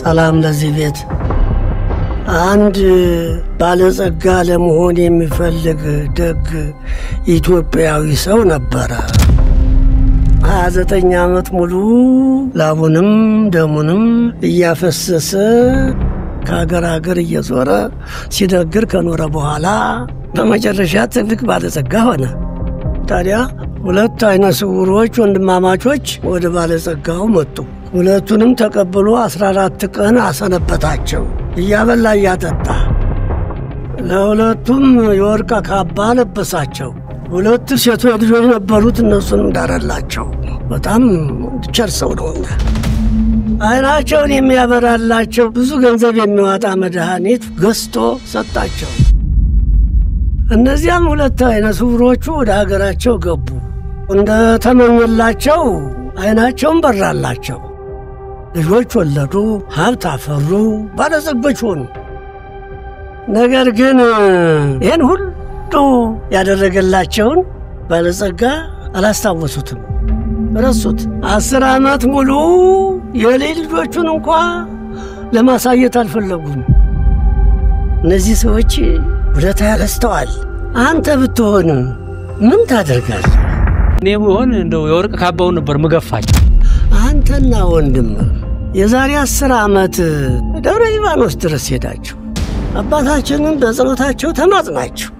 ሰላም ለዚህ ቤት አንድ ባለጸጋ ለመሆን የሚፈልግ ደግ ኢትዮጵያዊ ሰው ነበር 29 ዓመት ሙሉ ላቡንም ደሙንም እያፈሰሰ ከሀገር እየዞረ ሲነግር ከኖረ በኋላ በመጨረሻ ትልቅ ባለጸጋ ሆነ ታዲያ ሁለት አይነ ስውሮች ወንድማማቾች ወደ ባለጸጋው መጡ ሁለቱንም ተቀብሎ 14 ቀን አሰነበታቸው እያበላ ያጠጣ ለሁለቱም የወርቅ ካባ ለበሳቸው ሁለት ሴቶች ልጆች ነበሩት እነሱንም ዳረላቸው በጣም ቸር ሰው ነውና አይናቸውን የሚያበራላቸው ብዙ ገንዘብ የሚያወጣ መድኃኒት ገዝቶ ሰጣቸው እነዚያም ሁለት አይነ ስውሮቹ ወደ ሀገራቸው ገቡ እንደ ተመኘላቸው አይናቸውን በራላቸው ልጆች ወለዱ ሀብት አፈሩ ባለጸጎች ሆኑ ነገር ግን ይህን ሁሉ ያደረገላቸውን ባለጸጋ አላስታወሱትም ረሱት 10 ዓመት ሙሉ የልጆቹን እንኳን ለማሳየት አልፈለጉም እነዚህ ሰዎች ውለታ ያረስተዋል አንተ ብትሆን ምን ታደርጋለህ እኔ ብሆን እንደው የወርቅ ካባው ነበር መገፋቸው አንተና ወንድም የዛሬ 10 ዓመት ደብረ ሊባኖስ ድረስ ሄዳችሁ አባታችንን በጸሎታቸው ተማጽናችሁ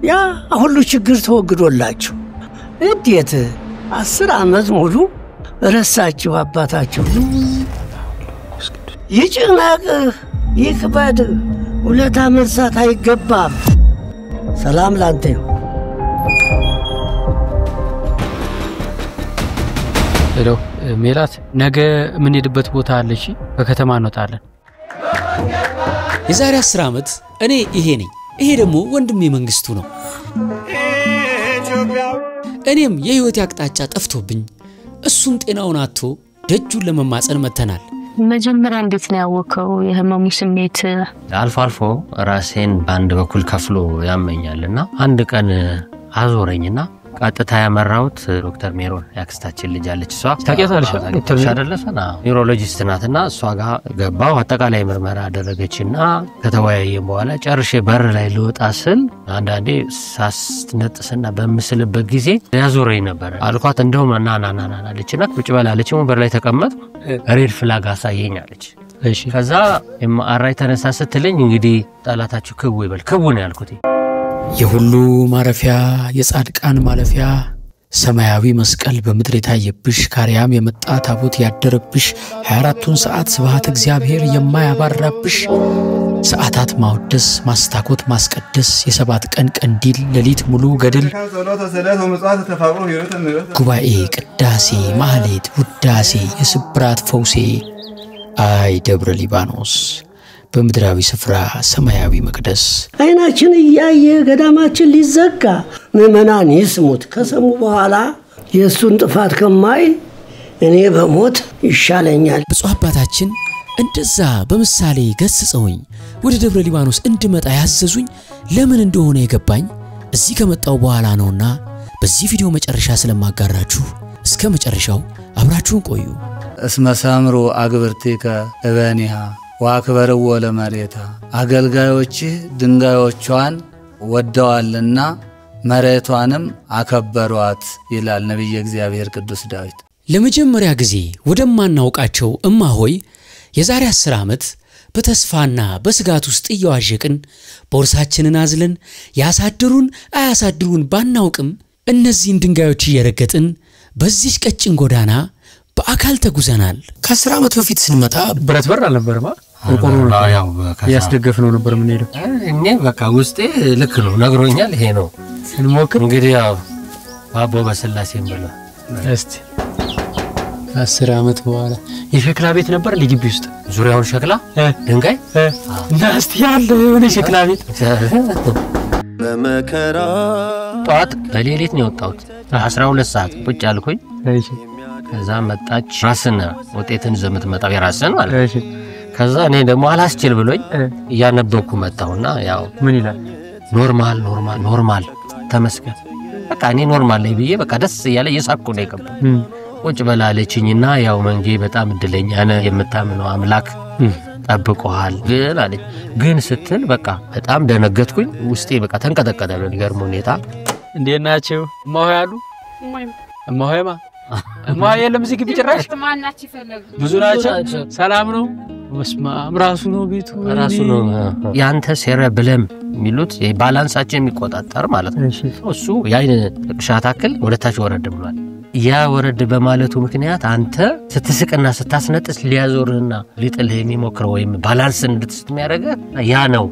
ያ ሁሉ ችግር ተወግዶላችሁ እንዴት 10 ዓመት ሙሉ ረሳችሁ አባታችሁ ይጭናቅ ይክበድ ውለታ መርሳት አይገባም ሰላም ላንተ ይሁን ሄሎ ሜላት ነገ ምን ሄድበት ቦታ አለሽ በከተማ እንወጣለን የዛሬ 10 ዓመት እኔ ይሄ ነኝ ይሄ ደግሞ ወንድሜ መንግስቱ ነው እኔም የህይወት ያቅጣጫ ጠፍቶብኝ እሱም ጤናውን አጥቶ ደጁን ለመማጸን መተናል መጀመሪያ እንዴት ነው ያወቀው የህመሙ ስሜት አልፎ ራሴን ባንድ በኩል ከፍሎ ያመኛልና አንድ ቀን አዞረኝና ቀጥታ ያመራውት ዶክተር ሜሮን ያክስታችን ልጅ አለች እሷ ታውቂያለሽ ዶክተር ሻደለፈና ኒውሮሎጂስት ናትና እሷ ጋር ገባው አጠቃላይ ምርመራ አደረገችና ከተወያየን በኋላ ጨርሼ በር ላይ ልወጣ ስል አንዳንዴ ሳስነጥስና በምስልበት ጊዜ ያዞረኝ ነበር አልኳት እንደውም ናናናና አለችና ቁጭ በላለች በር ላይ ተቀመጥ ሬድ ፍላግ አሳየኛለች እሺ ከዛ አራይ ተነሳ ስትለኝ እንግዲህ ጣላታችሁ ክው ይበል ክው ነው ያልኩት የሁሉ ማረፊያ የጻድቃን ማለፊያ ሰማያዊ መስቀል በመድር የታየብሽ ካሪያም የመጣ ታቦት ያደረብሽ 24ቱን ሰዓት ስብሐት እግዚአብሔር የማያባራብሽ ሰዓታት ማውደስ ማስታኮት ማስቀደስ የሰባት ቀን ቀንዲል ሌሊት ሙሉ ገድል ጉባኤ ቅዳሴ ማህሌት ውዳሴ የስብራት ፈውሴ አይ ደብረ ሊባኖስ በመድራዊ ስፍራ ሰማያዊ መቅደስ አይናችን ያየ ገዳማችን ሊዘጋ ምእመናን ይስሙት ከሰሙ በኋላ የሱን ጥፋት ከማይ እኔ በሞት ይሻለኛል ብፁዕ አባታችን እንደዛ በምሳሌ ገስጸውኝ ወደ ደብረ ሊባኖስ እንድመጣ ያዘዙኝ ለምን እንደሆነ የገባኝ እዚህ ከመጣው በኋላ ነውና በዚህ ቪዲዮ መጨረሻ ስለማጋራችሁ እስከ መጨረሻው አብራችሁን ቆዩ እስመ ሰምሩ አግብርቲከ እበኒሃ ዋክበረው ለመሬታ አገልጋዮች ድንጋዮቿን ወደዋልና መሬቷንም አከበሯት ይላል ነብይ እግዚአብሔር ቅዱስ ዳዊት ለመጀመሪያ ጊዜ ወደማናውቃቸው እማሆይ የዛሬ 10 ዓመት በተስፋና በስጋት ውስጥ እየዋዠቅን ቦርሳችንን አዝለን ያሳድሩን አያሳድሩን ባናውቅም እነዚህን ድንጋዮች እየረገጥን በዚህ ቀጭን ጎዳና በአካል ተጉዘናል ከ10 ዓመት በፊት ስንመጣ ብረት በር አልነበረም ቆቆሮ ነው ያው ያስደገፍነው ነበር ምን ሄደው እኔ በቃ ውስጤ ልክ ነው ነግሮኛል ይሄ ነው ስንሞክር እንግዲህ ያው አቦ በስላሴ እንበላ እስቲ 10 ዓመት በኋላ የሸክላ ቤት ነበር ለግቢ ውስጥ ዙሪያውን ሸክላ ድንጋይ ናስቲ ያለ የሆነ ሸክላ ቤት በመከራ ጧት በሌሊት ነው የወጣሁት 12 ሰዓት ቁጭ አልኩኝ እሺ ከዛ መጣች ራስና ውጤትን ዘምትመጣው የራስን ማለት እሺ ከዛ እኔ ደግሞ አላስችል ብሎኝ ያነበብኩ መጣውና ያው ምን ይላል ኖርማል ተመስገን በቃ እኔ ኖርማል ላይ ብዬ በቃ ደስ ያለ የሳቁ ነው የቀበው ቁጭ በላለችኝና ያው መንጌ በጣም እድለኛ ነህ የምታምነው አምላክ ጠብቆሃል ግን አለች። ግን ስትል በቃ በጣም ደነገጥኩኝ። ውስጤ በቃ ተንቀጠቀጠ በሚገርም ሁኔታ። እንዴት ናቸው እማሆይ አሉ? እማሆይማ እማሆይ የለም እዚህ ግቢ ጭራሽ ብዙ ናቸው። ሰላም ነው? መስማም ራሱ ነው ቤቱ ራሱ ነው። ያንተ ሴረብለም የሚሉት ባላንሳችን የሚቆጣጠር ማለት ነው። እሱ የአይን ሻታክል ወደታች ወረድ ብሏል። ያ ወረድ በማለቱ ምክንያት አንተ ስትስቅና ስታስነጥስ ሊያዞርህና ሊጥልህ የሚሞክረው ወይም ባላንስ እንድትስት የሚያደርገህ ያ ነው።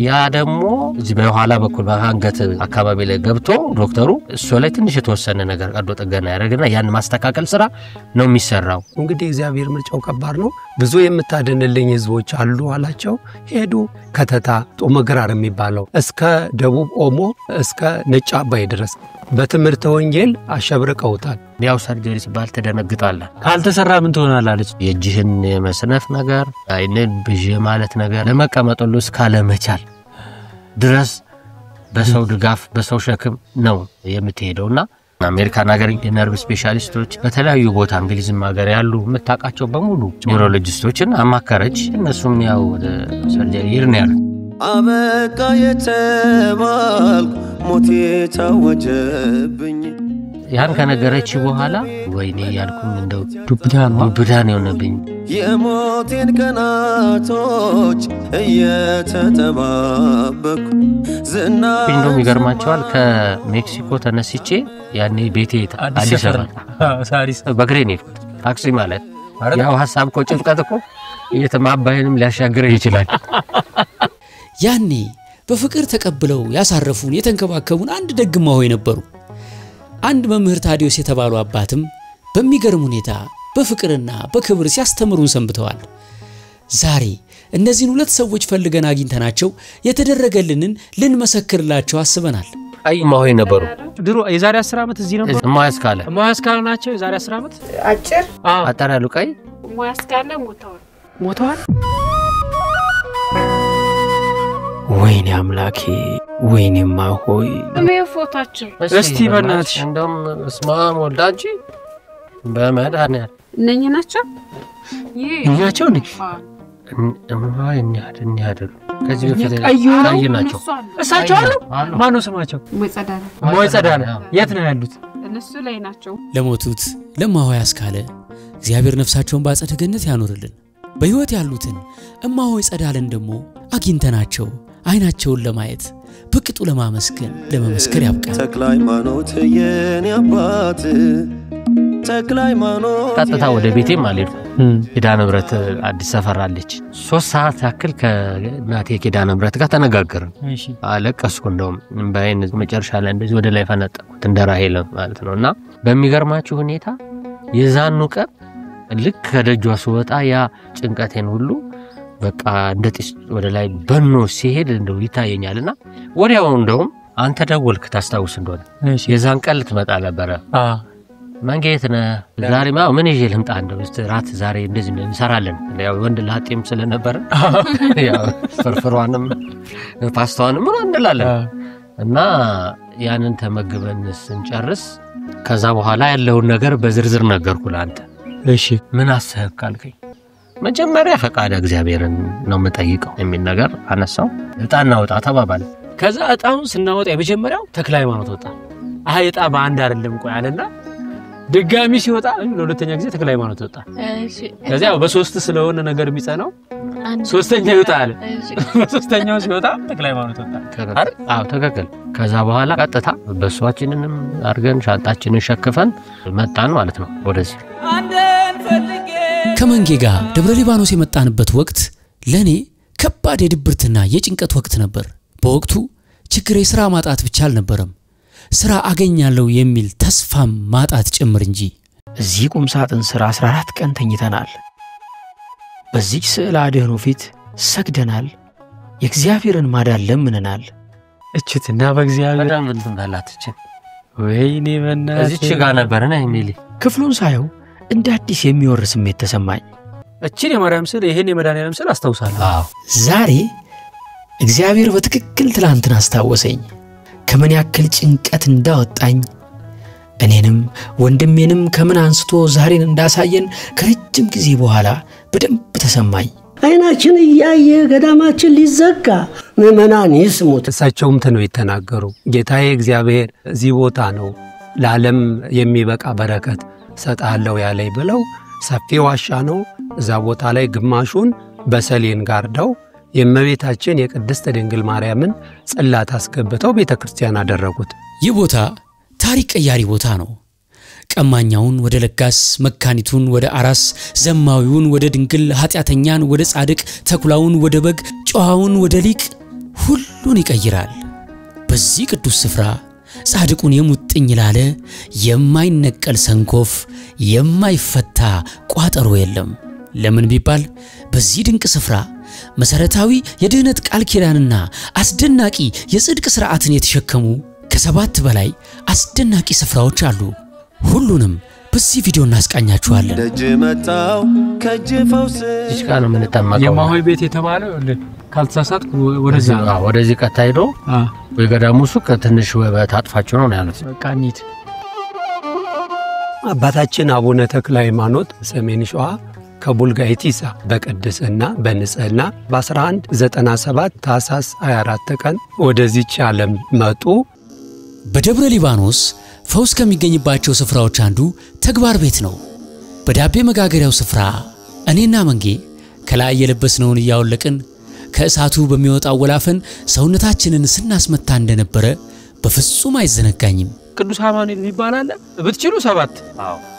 ያ ደግሞ እዚህ በኋላ በኩል በአንገት አካባቢ ላይ ገብቶ ዶክተሩ እሱ ላይ ትንሽ የተወሰነ ነገር ቀዶ ጥገና ያደርግና ያን ማስተካከል ስራ ነው የሚሰራው። እንግዲህ እግዚአብሔር ምርጫው ከባድ ነው። ብዙ የምታደንልኝ ህዝቦች አሉ አላቸው። ሄዱ ከተታ ጦመግራር የሚባለው እስከ ደቡብ ኦሞ እስከ ነጭ አባይ ድረስ በትምህርተ ወንጌል አሸብርቀውታል። ያው ሰርጀሪ ሲባል ተደነግጣለህ። ካልተሰራ ምን ትሆናለህ አለች። የእጅህን የመስነፍ ነገር አይነን ብዥ ማለት ነገር ለመቀመጥ ሁሉ እስካለመቻል ድረስ በሰው ድጋፍ በሰው ሸክም ነው የምትሄደውና አሜሪካን ሀገር የነርቭ ስፔሻሊስቶች በተለያዩ ቦታ እንግሊዝም ሀገር ያሉ የምታውቃቸው በሙሉ ኒውሮሎጂስቶችን አማከረች። እነሱም ያው ወደ ሰርጀሪ ይርን ያሉ አበቃ የተባልኩ ሞቴ ታወጀብኝ። ያን ከነገረች በኋላ ወይኔ ያልኩኝ እንደው ዱብዳን የሆነብኝ የሞቴን ቀናቶች እየተጠባበኩ ዝና እንደውም ይገርማቸዋል። ከሜክሲኮ ተነስቼ ያኔ ቤቴ አዲስ አበባ ሳሪስ በግሬኔ ታክሲ ማለት ያው ሐሳብ እኮ ጭንቀት እኮ እየተማባየንም ሊያሻግር ይችላል። ያኔ በፍቅር ተቀብለው ያሳረፉን የተንከባከቡን አንድ ደግማ ሆይ ነበሩ። አንድ መምህር ታዲዮስ የተባሉ አባትም በሚገርም ሁኔታ በፍቅርና በክብር ሲያስተምሩን ሰንብተዋል። ዛሬ እነዚህን ሁለት ሰዎች ፈልገን አግኝተናቸው የተደረገልንን ልንመሰክርላቸው አስበናል። አይ ማሆይ ነበሩ ድሮ የዛሬ 10 ዓመት እዚህ ነበር። ማያስካለ ናቸው የዛሬ 10 ዓመት አጭር አጠር ያሉ ቀይ ማያስካለ ሞተዋል። ወይኔ አምላኬ ወይኔ ማሆይ ፎቶአቸው እስቲ በእናትሽ እንደውም እስማም ወልዳጂ በመዳንያ እነኚህ ናቸው እኛቸው ነኝ እማይ እንያደሉ ከዚህ በፊት ቀይ ናቸው እሳቸው አሉ። ማን ነው ስማቸው? ሞይጸዳለ የት ነው ያሉት? እነሱ ላይ ናቸው። ለሞቱት ለማሆይ አስካለ እግዚአብሔር ነፍሳቸውን በአጸደ ገነት ያኖርልን። በህይወት ያሉትን እማሆይ ጸዳለን ደግሞ አግኝተናቸው አይናቸውን ለማየት በቅጡ ለመመስከር ያብቃል። ተክለሃይማኖት የኔ አባት ተክለሃይማኖት ቀጥታ ወደ ቤቴ ማለት ኪዳነ ምሕረት አዲስ ሰፈር አለች። 3 ሰዓት ያክል ከናቴ ኪዳነ ምሕረት ጋር ተነጋገርን። አለቀስኩ። እንደውም በአይን መጨረሻ ላይ እንደዚህ ወደ ላይ ፈነጠኩት እንደራሄለ ማለት ነውና በሚገርማችሁ ሁኔታ የዛኑ ቀን ልክ ከደጇ ስወጣ ያ ጭንቀቴን ሁሉ በቃ እንደጥስ ወደ ላይ በኖ ሲሄድ እንደው ይታየኛልና ወዲያው እንደውም አንተ ደወልክ ታስታውስ እንደሆነ የዛን ቀን ልትመጣ ነበር። መንገት ነህ ዛሬማ ምን ይዤ ልምጣ እንደው ራት ዛሬ እንደዚህ እንሰራለን። ያው ወንድ ላጤም ስለነበር ያው ፍርፍሯንም ፓስታውንም ምን እንላለን እና ያንን ተመግበን ስንጨርስ ከዛ በኋላ ያለውን ነገር በዝርዝር ነገርኩ ለአንተ። እሺ ምን አሰብክ አልከኝ። መጀመሪያ ፈቃደ እግዚአብሔርን ነው የምጠይቀው የሚል ነገር አነሳው። እጣና ወጣ ተባባለ። ከዛ እጣውን ስናወጣ የመጀመሪያው ተክለሃይማኖት ወጣ። አይ እጣ በአንድ አይደለም ቆይ አለና ድጋሚ ሲወጣ ለሁለተኛ ጊዜ ተክለሃይማኖት ወጣ። እሺ ከዛ ያው በሶስት ስለሆነ ነገር የሚጸናው ሶስተኛው ይወጣል። በሶስተኛው ሲወጣ ተክለሃይማኖት ወጣ አይደል? አዎ ተከክል። ከዛ በኋላ ቀጥታ በሷችንንም አርገን ሻንጣችንን ሸክፈን መጣን ማለት ነው ወደዚህ። ከመንጌ ጋር ደብረ ሊባኖስ የመጣንበት ወቅት ለኔ ከባድ የድብርትና የጭንቀት ወቅት ነበር። በወቅቱ ችግሬ ስራ ማጣት ብቻ አልነበረም፣ ስራ አገኛለሁ የሚል ተስፋም ማጣት ጭምር እንጂ። እዚህ ቁም ሳጥን ስራ 14 ቀን ተኝተናል። በዚህ ስዕል አድህኖ ፊት ሰግደናል። የእግዚአብሔርን ማዳን ለምነናል። እችትና በእግዚአብሔር በጣም እንተላላትች ወይኔ በእናትህ እዚች ጋር ነበርና የሚል ክፍሉን ሳየው እንደ አዲስ የሚወር ስሜት ተሰማኝ። እቺን የማርያም ስዕል ይሄን የመድኃኒዓለም ስዕል አስታውሳለሁ። ዛሬ እግዚአብሔር በትክክል ትላንትን አስታወሰኝ። ከምን ያክል ጭንቀት እንዳወጣኝ እኔንም ወንድሜንም ከምን አንስቶ ዛሬን እንዳሳየን ከረጅም ጊዜ በኋላ በደንብ ተሰማኝ። አይናችን እያየ ገዳማችን ሊዘጋ ምእመናን ይስሙት። እሳቸውም ነው የተናገሩ ጌታዬ እግዚአብሔር እዚህ ቦታ ነው ለዓለም የሚበቃ በረከት ሰጣለው ያለይ ብለው ሰፊ ዋሻ ነው እዛ ቦታ ላይ ግማሹን በሰሌን ጋርደው የእመቤታችን የቅድስት ድንግል ማርያምን ጽላት አስገብተው ቤተክርስቲያን አደረጉት። ይህ ቦታ ታሪክ ቀያሪ ቦታ ነው። ቀማኛውን ወደ ለጋስ፣ መካኒቱን ወደ አራስ፣ ዘማዊውን ወደ ድንግል፣ ኃጢአተኛን ወደ ጻድቅ፣ ተኩላውን ወደ በግ፣ ጨዋውን ወደ ሊቅ ሁሉን ይቀይራል። በዚህ ቅዱስ ስፍራ ጻድቁን የሙጥኝ ላለ የማይነቀል ሰንኮፍ የማይፈታ ቋጠሮ የለም። ለምን ቢባል በዚህ ድንቅ ስፍራ መሰረታዊ የድህነት ቃል ኪዳንና አስደናቂ የጽድቅ ሥርዓትን የተሸከሙ ከ7 በላይ አስደናቂ ስፍራዎች አሉ። ሁሉንም በዚህ ቪዲዮ እናስቃኛችኋለን። ደጅ መጣው ከጅ ፈውስ ይስካን ምን ተማቀው የማሆይ ቤት የተባለው ካልተሳሳት ወደዚህ ቀጣይዶ ወይ ገዳሙሱ ከትንሽ ወበት አጥፋቸው ነው ያሉት። ቃኒት አባታችን አቡነ ተክለ ሃይማኖት ሰሜን ሸዋ ከቡልጋይቲሳ በቅድስና በንጽህና በ1197 ታኅሳስ 24 ቀን ወደዚች ዓለም መጡ። በደብረ ሊባኖስ ፈውስ ከሚገኝባቸው ስፍራዎች አንዱ ተግባር ቤት ነው። በዳቤ መጋገሪያው ስፍራ እኔና መንጌ ከላይ የለበስነውን ያወለቅን ከእሳቱ በሚወጣው ወላፈን ሰውነታችንን ስናስመታ እንደነበረ በፍጹም አይዘነጋኝም። ቅዱስ አማኑኤል ይባላል። ብትችሉ 7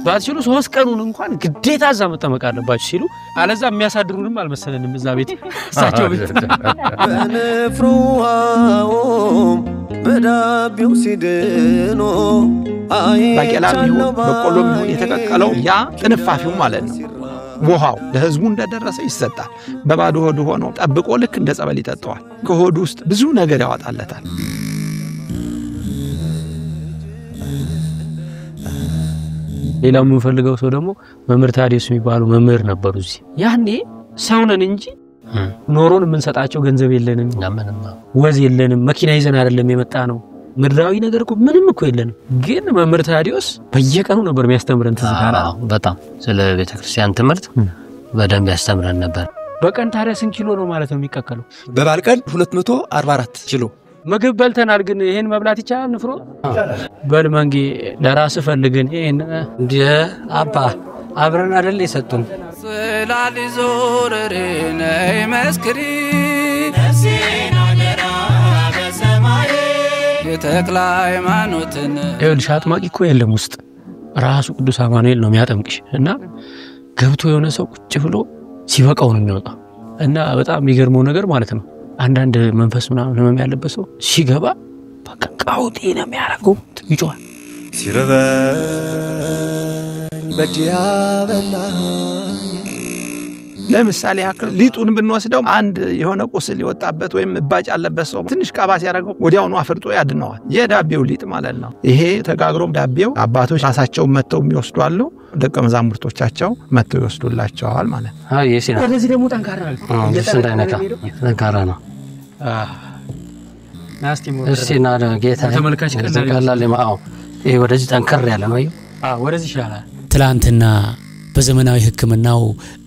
ባትችሉ 3 ቀኑን እንኳን ግዴታ እዛ መጠመቅ አለባችሁ ሲሉ አለዛ የሚያሳድሩንም አልመሰለንም። እዛ ቤት እሳቸው ቤት በንፍሩሃውም በዳቢው ሲድኖ ባቄላም ይሁን በቆሎም ይሁን የተቀቀለው ያ ጥንፋፊው ማለት ነው። ውሃው ለህዝቡ እንደደረሰ ይሰጣል። በባዶ ሆድ ሆኖ ጠብቆ ልክ እንደ ጸበል ይጠጣዋል። ከሆድ ውስጥ ብዙ ነገር ያወጣለታል። ሌላው የምንፈልገው ሰው ደግሞ መምህር ታዲዮስ የሚባሉ መምህር ነበሩ። እዚህ ያኔ ሰውነን እንጂ ኖሮን የምንሰጣቸው ገንዘብ የለንም፣ ወዝ የለንም፣ መኪና ይዘን አይደለም የመጣ ነው። ምድራዊ ነገር እኮ ምንም እኮ የለንም። ግን መምህር ታዲዮስ በየቀኑ ነበር የሚያስተምረን። ተዝካራ በጣም ስለ ቤተክርስቲያን ትምህርት በደንብ ያስተምረን ነበር። በቀን ታዲያ ስንት ኪሎ ነው ማለት ነው የሚቀከለው? በባል ቀን 244 ኪሎ ምግብ በልተናል። ግን ይሄን መብላት ይቻላል? ንፍሮ በል መንጌ ለራስ ፈልግን ይሄን እንደ አባ አብረን አይደል የሰጡን ስላሊ ዞረሬ ነይ መስክሪ ነፍሴን አደራ በሰማይ የተክለ ሃይማኖትን ይኸውልሽ አጥማቂ እኮ የለም ውስጥ ራሱ ቅዱስ አማኑኤል ነው የሚያጠምቅሽ። እና ገብቶ የሆነ ሰው ቁጭ ብሎ ሲበቃው ነው የሚወጣው። እና በጣም የሚገርመው ነገር ማለት ነው አንዳንድ መንፈስ ምናምን ህመም ያለበት ሰው ሲገባ በቃ ቃውጤ ነው የሚያደርገው። ይጮሃል። ሲርበኝ በጂያ በላ ለምሳሌ ያክል ሊጡን ብንወስደው አንድ የሆነ ቁስል ይወጣበት ወይም እባጭ ያለበት ሰው ትንሽ ቀባስ ያደርገው ወዲያውኑ አፍርጦ ያድነዋል። የዳቤው ሊጥ ማለት ነው። ይሄ ተጋግሮም ዳቤው አባቶች ራሳቸው መተው የሚወስዱ አሉ፣ ደቀ መዛሙርቶቻቸው መተው ይወስዱላቸዋል ማለት ነው። አይ የሲና ወደዚህ ደግሞ ጠንካራ ነው። ጠንካራ ነው። እስቲና ጌታ ተመልካች ቀላል ለማው ይሄ ወደዚህ ጠንከር ያለ ነው። ወደዚህ ይሻላል። ትላንትና በዘመናዊ ሕክምናው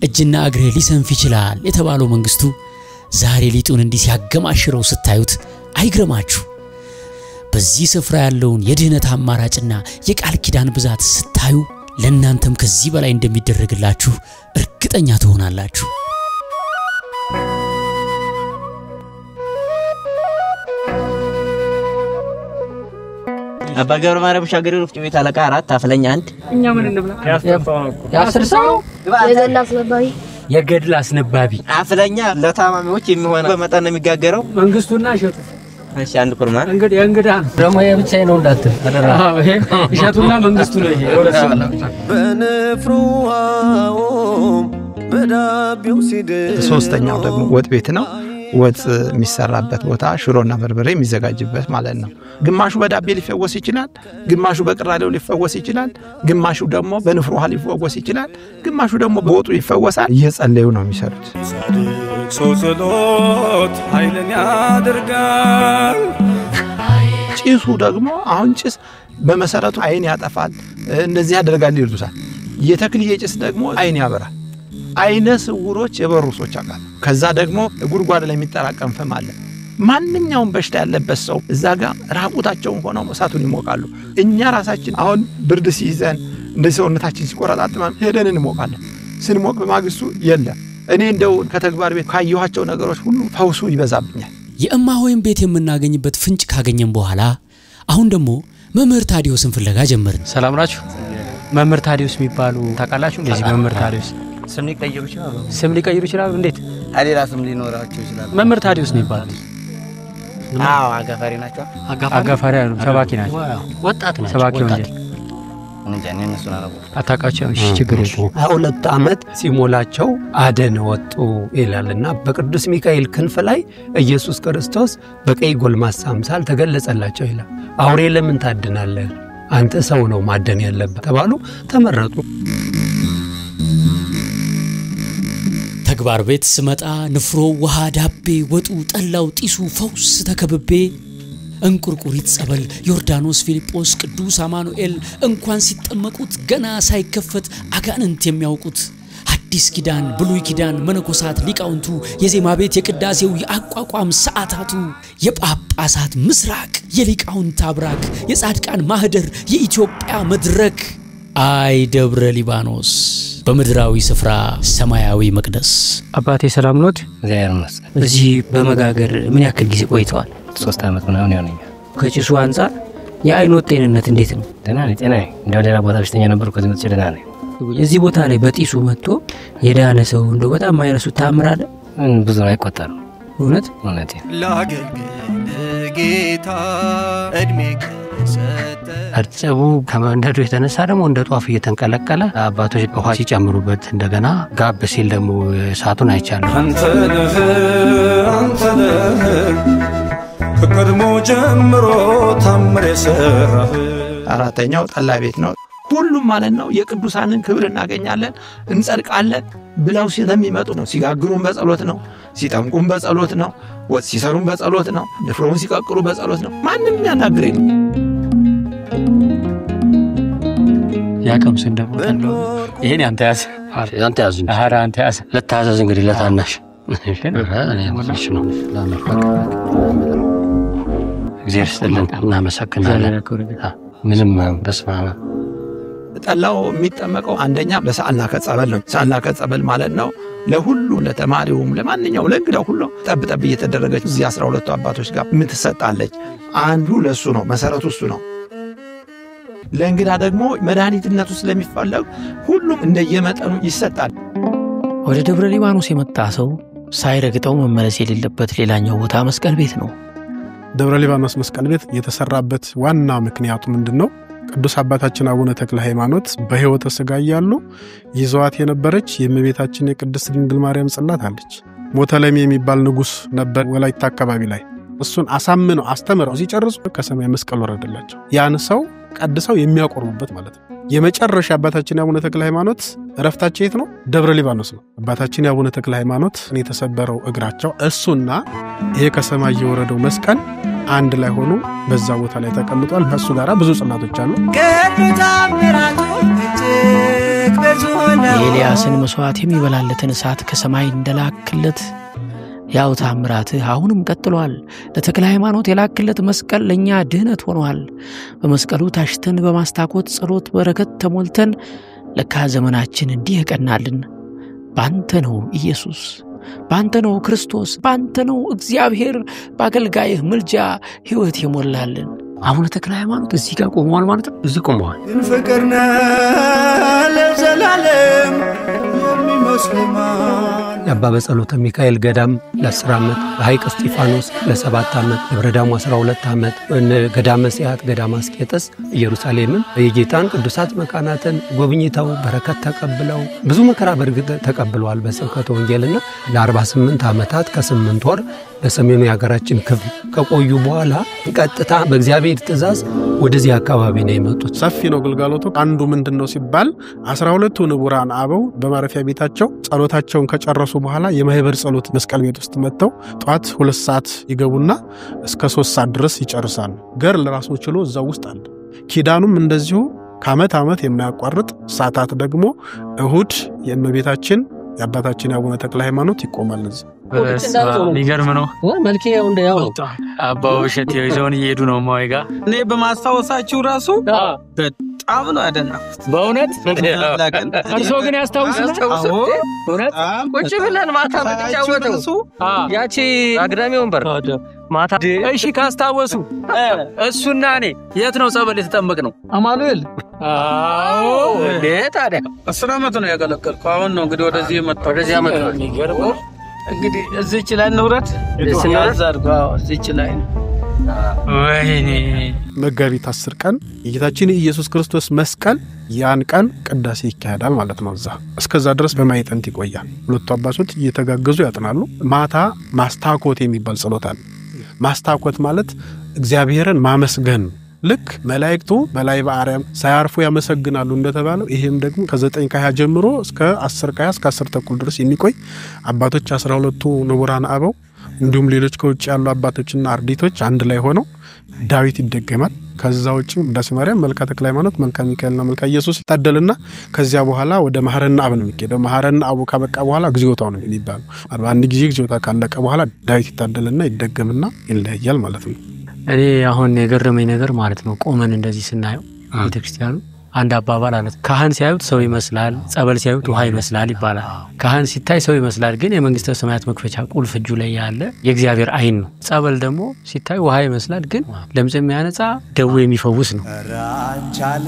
እጅና እግሬ ሊሰንፍ ይችላል የተባለው መንግስቱ ዛሬ ሊጡን እንዲህ ሲያገማሽረው ስታዩት አይግረማችሁ። በዚህ ስፍራ ያለውን የድህነት አማራጭና የቃል ኪዳን ብዛት ስታዩ ለእናንተም ከዚህ በላይ እንደሚደረግላችሁ እርግጠኛ ትሆናላችሁ። አባ ገብረ ማርያም ሻገሬ ወፍጮ ቤት አለቃ 4 አፍለኛ 1 እኛ ምን እንብላ? ያስር ሰው የገድል አስነባቢ አፍለኛ ለታማሚዎች የሚሆነ በመጠን ነው የሚጋገረው። መንግስቱና እሸቱ እሺ አንድ ኩርማ እንግዲህ እንግዳ ደግሞ የብቻዬ ነው እንዳትል አደራ። ይሄ እሸቱና መንግስቱ ነው። ይሄ በንፍሩሃውም በዳቢው ሲድኖ ሶስተኛው ደግሞ ወጥ ቤት ነው። ወጥ የሚሰራበት ቦታ ሽሮና በርበሬ የሚዘጋጅበት ማለት ነው። ግማሹ በዳቤ ሊፈወስ ይችላል፣ ግማሹ በቅራሌው ሊፈወስ ይችላል፣ ግማሹ ደግሞ በንፍሮ ውሃ ሊፈወስ ይችላል፣ ግማሹ ደግሞ በወጡ ይፈወሳል። እየጸለዩ ነው የሚሰሩት። ሰው ጸሎት ኃይልን ያደርጋል። ጭሱ ደግሞ አሁን ጭስ በመሰረቱ አይን ያጠፋል፣ እንደዚህ ያደርጋል ይሉታል። የተክልዬ ጭስ ደግሞ አይን ያበራል። አይነ ስውሮች የበሩ ሰዎች አቃል ከዛ ደግሞ ጉድጓድ ላይ የሚጠራቀም ፈም አለ ማንኛውም በሽታ ያለበት ሰው እዛ ጋር ራቁታቸውን ሆነው እሳቱን ይሞቃሉ እኛ ራሳችን አሁን ብርድ ሲይዘን እንደ ሰውነታችን ሲቆራጣጥማን ሄደን እንሞቃለን ስንሞቅ በማግስቱ የለም እኔ እንደው ከተግባር ቤት ካየኋቸው ነገሮች ሁሉ ፈውሱ ይበዛብኛል የእማሆይን ቤት የምናገኝበት ፍንጭ ካገኘን በኋላ አሁን ደግሞ መምህር ታዲዮስን ፍለጋ ጀመርን ሰላም ናችሁ መምህር ታዲዮስ የሚባሉ ታውቃላችሁ እንደዚህ መምህር ታዲዮስ ስም ሊቀይሩ ይችላሉ እንዴት አሌላ ስም ሊኖራቸው ይችላል መምህር ታዲዮስ ነው ይባላል አዎ አጋፋሪ ናቸው አጋፋሪ አይደሉም ሰባኪ ናቸው ወጣት ናቸው ሰባኪ ወንጌል እንጃኔ እነሱን አረቡ አታውቃቸው እሺ ችግር የለም 2 ዓመት ሲሞላቸው አደን ወጡ ይላልና በቅዱስ ሚካኤል ክንፍ ላይ ኢየሱስ ክርስቶስ በቀይ ጎልማሳ አምሳል ተገለጸላቸው ይላል አውሬ ለምን ታድናለህ አንተ ሰው ነው ማደን ያለበት ተባሉ ተመረጡ ተግባር ቤት ስመጣ ንፍሮ ውሃ ዳቤ ወጡ ጠላው ጢሱ ፈውስ ተከብቤ እንቁርቁሪት ጸበል ዮርዳኖስ ፊልጶስ ቅዱስ አማኑኤል እንኳን ሲጠመቁት ገና ሳይከፈት አጋንንት የሚያውቁት አዲስ ኪዳን ብሉይ ኪዳን መነኮሳት ሊቃውንቱ የዜማ ቤት የቅዳሴው የአቋቋም ሰዓታቱ የጳጳሳት ምስራቅ የሊቃውንት አብራክ የጻድቃን ማህደር የኢትዮጵያ መድረክ አይ ደብረ ሊባኖስ በመድራዊ ስፍራ ሰማያዊ መቅደስ አባቴ ሰላም ኖት እግዚአብሔር ይመስገን እዚህ በመጋገር ምን ያክል ጊዜ ቆይተዋል 3 ዓመት ምናምን ይሆነኛል ከጭሱ አንፃር የአይኖት ጤንነት እንዴት ነው ደህና ነኝ እንደው ሌላ ቦታ በሽተኛ ነበር ከዚህ መጥቼ ደህና ነኝ እዚህ ቦታ ላይ በጢሱ መጥቶ የዳነ ሰው እንደው በጣም ማይረሱ ታምር አለ ብዙ አይቆጠርም እውነት ላገልግል ጌታ እድሜ እርጥቡ ከመንደዱ የተነሳ ደግሞ እንደ ጧፍ እየተንቀለቀለ አባቶች ውሃ ሲጨምሩበት እንደገና ጋብ ሲል ደግሞ እሳቱን አይቻለሁ አንተ ነህ ከቀድሞ ጀምሮ ታምር የሰራህ 4ኛው ጠላ ቤት ነው ሁሉም ማለት ነው የቅዱሳንን ክብር እናገኛለን እንጸድቃለን ብለው ስለሚመጡ ነው ሲጋግሩን በጸሎት ነው ሲጠምቁን በጸሎት ነው ወጥ ሲሰሩን በጸሎት ነው ንፍሮን ሲቀቅሩ በጸሎት ነው ማንንም ያናግረኝ ያቀምስ እንደሞ ይሄን አንተ ያዝ አንተ ያዝ ለታዘዝ እንግዲህ ለታናሽ እሺ ነው እግዚአብሔር ይስጥልን እናመሰግናለን ምንም በስመ አብ ጠላው የሚጠመቀው አንደኛ ለሰዓልና ከጸበል ነው ሰዓልና ከጸበል ማለት ነው ለሁሉ ለተማሪውም ለማንኛውም ለእንግዳው ሁሉ ጠብጠብ እየተደረገች እዚህ 12 አባቶች ጋር ምትሰጣለች አንዱ ለሱ ነው መሰረቱ እሱ ነው ለእንግዳ ደግሞ መድኃኒትነቱ ስለሚፈለግ ሁሉም እንደየመጠኑ ይሰጣል ወደ ደብረ ሊባኖስ የመጣ ሰው ሳይረግጠው መመለስ የሌለበት ሌላኛው ቦታ መስቀል ቤት ነው ደብረ ሊባኖስ መስቀል ቤት የተሰራበት ዋና ምክንያቱ ምንድነው ቅዱስ አባታችን አቡነ ተክለ ሃይማኖት በህይወተ ሥጋ ያሉ ይዘዋት የነበረች የእመቤታችን የቅድስት ድንግል ማርያም ጽላት አለች ሞተለሚ የሚባል ንጉስ ነበር ወላይታ አካባቢ ላይ እሱን አሳምነው አስተምረው ሲጨርሱ ከሰማይ መስቀል ወረደላቸው ያን ሰው ቀድሰው የሚያቆርቡበት ማለት ነው የመጨረሻ አባታችን አቡነ ተክለ ሃይማኖት ረፍታቸው የት ነው ደብረ ሊባኖስ ነው አባታችን አቡነ ተክለ ሃይማኖት የተሰበረው እግራቸው እሱና ይሄ ከሰማይ የወረደው መስቀል አንድ ላይ ሆኖ በዛ ቦታ ላይ ተቀምጧል ከሱ ጋራ ብዙ ጽላቶች አሉ ኤልያስን መስዋዕት የሚበላለትን እሳት ከሰማይ እንደላክለት ያው ታምራትህ አሁንም ቀጥሏል ለተክለ ሃይማኖት የላክለት መስቀል ለኛ ድህነት ሆኗል በመስቀሉ ታሽተን በማስታኮት ጸሎት በረከት ተሞልተን ለካ ዘመናችን እንዲህ ቀናልን ባንተ ነው ኢየሱስ ባንተ ነው ክርስቶስ ባንተ ነው እግዚአብሔር ባገልጋይህ ምልጃ ህይወት የሞላልን አቡነ ተክለ ሃይማኖት እዚህ ጋር ቆመዋል ማለት ነው እዚህ ቆመዋል ፍቅርና ለዘላለም የሚመስልማን የአባ በጸሎተ ሚካኤል ገዳም ለ10 ዓመት በሐይቅ እስጢፋኖስ ለ7 ዓመት በብረዳሙ 12 ዓመት ገዳመ ሲያት ገዳመ አስቄጥስ ኢየሩሳሌምን የጌታን ቅዱሳት መካናትን ጎብኝተው በረከት ተቀብለው ብዙ መከራ በርግጥ ተቀብለዋል በስብከተ ወንጌልና ለ48 ዓመታት ከ8 ወር በሰሜኑ የሀገራችን ክፍል ከቆዩ በኋላ ቀጥታ በእግዚአብሔር ትእዛዝ ወደዚህ አካባቢ ነው የመጡት ሰፊ ነው ግልጋሎቱ አንዱ ምንድነው ሲባል 12ቱ ንቡራን አበው በማረፊያ ቤታቸው ጸሎታቸውን ከጨረሱ በኋላ የማህበር ጸሎት መስቀል ቤት ውስጥ መጥተው ጧት 2 ሰዓት ይገቡና እስከ 3 ሰዓት ድረስ ይጨርሳሉ ገር ለራሱ ችሎ እዛው ውስጥ አለ ኪዳኑም እንደዚሁ ከዓመት ዓመት የማያቋርጥ ሰዓታት ደግሞ እሁድ የእመቤታችን የአባታችን አቡነ ተክለ ሃይማኖት ይቆማል እዚህ። ሊገርም ነው። መልኬ እንደያው አባው እሸት ይዘውን እየሄዱ ነው ማይጋ እኔ በማስታወሳችሁ ራሱ በጣም ነው ያደናኩት በእውነት። እርሶ ግን ያስታውሱና እውነት ቁጭ ብለን ማታ በተጫወተው ያቺ አግዳሚ ወንበር ማታ እሺ ካስታወሱ እሱና እኔ የት ነው ጸበል የተጠመቅ ነው? አማኑኤል። አዎ ታዲያ 10 ዓመት ነው ያገለገልከው። አሁን ነው እንግዲህ ወደዚህ መጣው። ወደዚህ አመጣ። ይገርም ነው። እንግዲህ እዚች ላይ ንውረት ስናዛርጋው እዚች ላይ ወይኔ መጋቢት 10 ቀን የጌታችን ኢየሱስ ክርስቶስ መስቀል ያን ቀን ቅዳሴ ይካሄዳል ማለት ነው። እስከዛ ድረስ በማይጠንት ይቆያል። ሁለቱ አባቶች እየተጋገዙ ያጥናሉ። ማታ ማስታኮት የሚባል ጸሎት አለ። ማስታኮት ማለት እግዚአብሔርን ማመስገን። ልክ መላእክቱ በላይ በአርያም ሳያርፉ ያመሰግናሉ እንደተባለው ይሄም ደግሞ ከ9:20 ጀምሮ እስከ 10:20 እስከ 10:30 ድረስ የሚቆይ አባቶች 12ቱ ንቡራን አበው እንዲሁም ሌሎች ከውጭ ያሉ አባቶችና አርዲቶች አንድ ላይ ሆነው ዳዊት ይደገማል። ከዛ ውጪ ቅዳሴ ማርያም፣ መልካ ተክለ ሃይማኖት፣ መልካ ሚካኤልና መልካ ኢየሱስ ይታደልና ከዚያ በኋላ ወደ ማህረና አብ ነው የሚሄደው። ማህረና አብ ካበቃ በኋላ እግዚኦታው ነው የሚባለው። 41 ጊዜ እግዚኦታ ካለቀ በኋላ ዳዊት ይታደልና ይደገምና ይለያያል ማለት ነው። እኔ አሁን የገረመኝ ነገር ማለት ነው ቆመን እንደዚህ ስናየው ቤተክርስቲያኑ አንድ አባባል አለ። ካህን ሲያዩት ሰው ይመስላል፣ ጸበል ሲያዩት ውሃ ይመስላል ይባላል። ካህን ሲታይ ሰው ይመስላል፣ ግን የመንግስተ ሰማያት መክፈቻ ቁልፍ እጁ ላይ ያለ የእግዚአብሔር አይን ነው። ጸበል ደግሞ ሲታይ ውሃ ይመስላል፣ ግን ለምጽ የሚያነጻ ደዌ የሚፈውስ ነው። ራንቻለ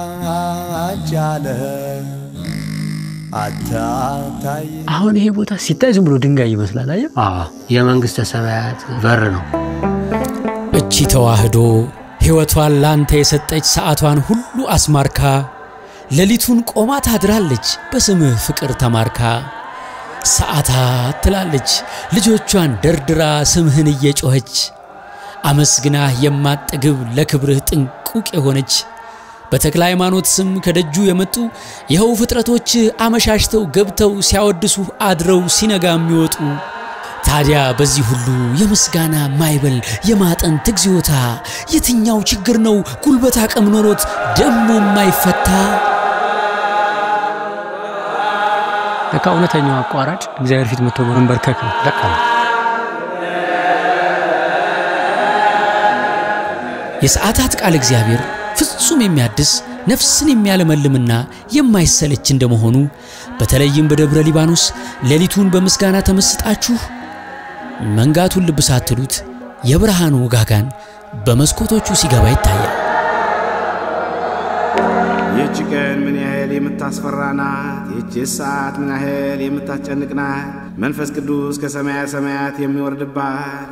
መራንቻለ አታታይ አሁን ይሄ ቦታ ሲታይ ዝም ብሎ ድንጋይ ይመስላል። አየህ? የመንግስተ ሰማያት በር ነው። እቺ ተዋህዶ ሕይወቷን ላንተ የሰጠች ሰዓቷን ሁሉ አስማርካ ሌሊቱን ቆማ ታድራለች በስምህ ፍቅር ተማርካ። ሰዓታት ትላለች ልጆቿን ደርድራ ስምህን እየጮኸች አመስግናህ የማትጠግብ ለክብርህ ጥንቁቅ የሆነች በተክለ ሃይማኖት ስም ከደጁ የመጡ ይኸው ፍጥረቶች አመሻሽተው ገብተው ሲያወድሱ አድረው ሲነጋ የሚወጡ። ታዲያ በዚህ ሁሉ የምስጋና ማይበል የማጠንት እግዚኦታ የትኛው ችግር ነው ጉልበት አቅም ኖሮት ደሞ የማይፈታ? ለካ እውነተኛው አቋራጭ እግዚአብሔር ፊት መጥቶ መንበርከክ ነው። ለካ የሰዓታት ቃል እግዚአብሔር ፍጹም የሚያድስ ነፍስን የሚያለመልምና የማይሰለች እንደመሆኑ በተለይም በደብረ ሊባኖስ ሌሊቱን በምስጋና ተመስጣችሁ መንጋቱን ልብ ሳትሉት የብርሃኑ ጋጋን በመስኮቶቹ ሲገባ ይታያል። ይህች ቀን ምን ያህል የምታስፈራናት፣ ይህች ሰዓት ምን ያህል የምታስጨንቅናት፣ መንፈስ ቅዱስ ከሰማያ ሰማያት የሚወርድባት።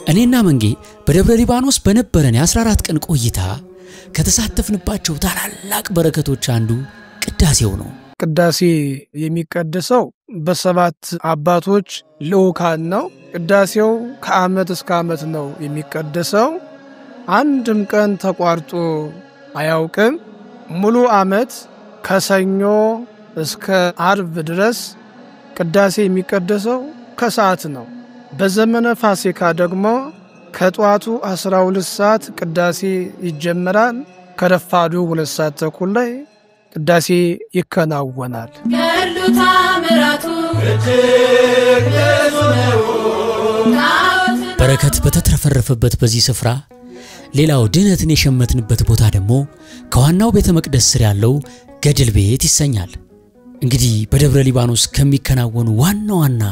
እኔና መንጌ በደብረ ሊባኖስ በነበረን የ14 ቀን ቆይታ ከተሳተፍንባቸው ታላላቅ በረከቶች አንዱ ቅዳሴው ነው። ቅዳሴ የሚቀደሰው በሰባት አባቶች ልኡካን ነው። ቅዳሴው ከዓመት እስከ ዓመት ነው የሚቀደሰው። አንድም ቀን ተቋርጦ አያውቅም። ሙሉ ዓመት ከሰኞ እስከ ዓርብ ድረስ ቅዳሴ የሚቀደሰው ከሰዓት ነው። በዘመነ ፋሲካ ደግሞ ከጧቱ 12 ሰዓት ቅዳሴ ይጀምራል። ከረፋዱ 2 ሰዓት ተኩል ላይ ቅዳሴ ይከናወናል። ገድሉ ታምራቱ በረከት በተትረፈረፈበት በዚህ ስፍራ ሌላው ድነትን የሸመትንበት ቦታ ደግሞ ከዋናው ቤተ መቅደስ ስር ያለው ገድል ቤት ይሰኛል። እንግዲህ በደብረ ሊባኖስ ከሚከናወኑ ዋና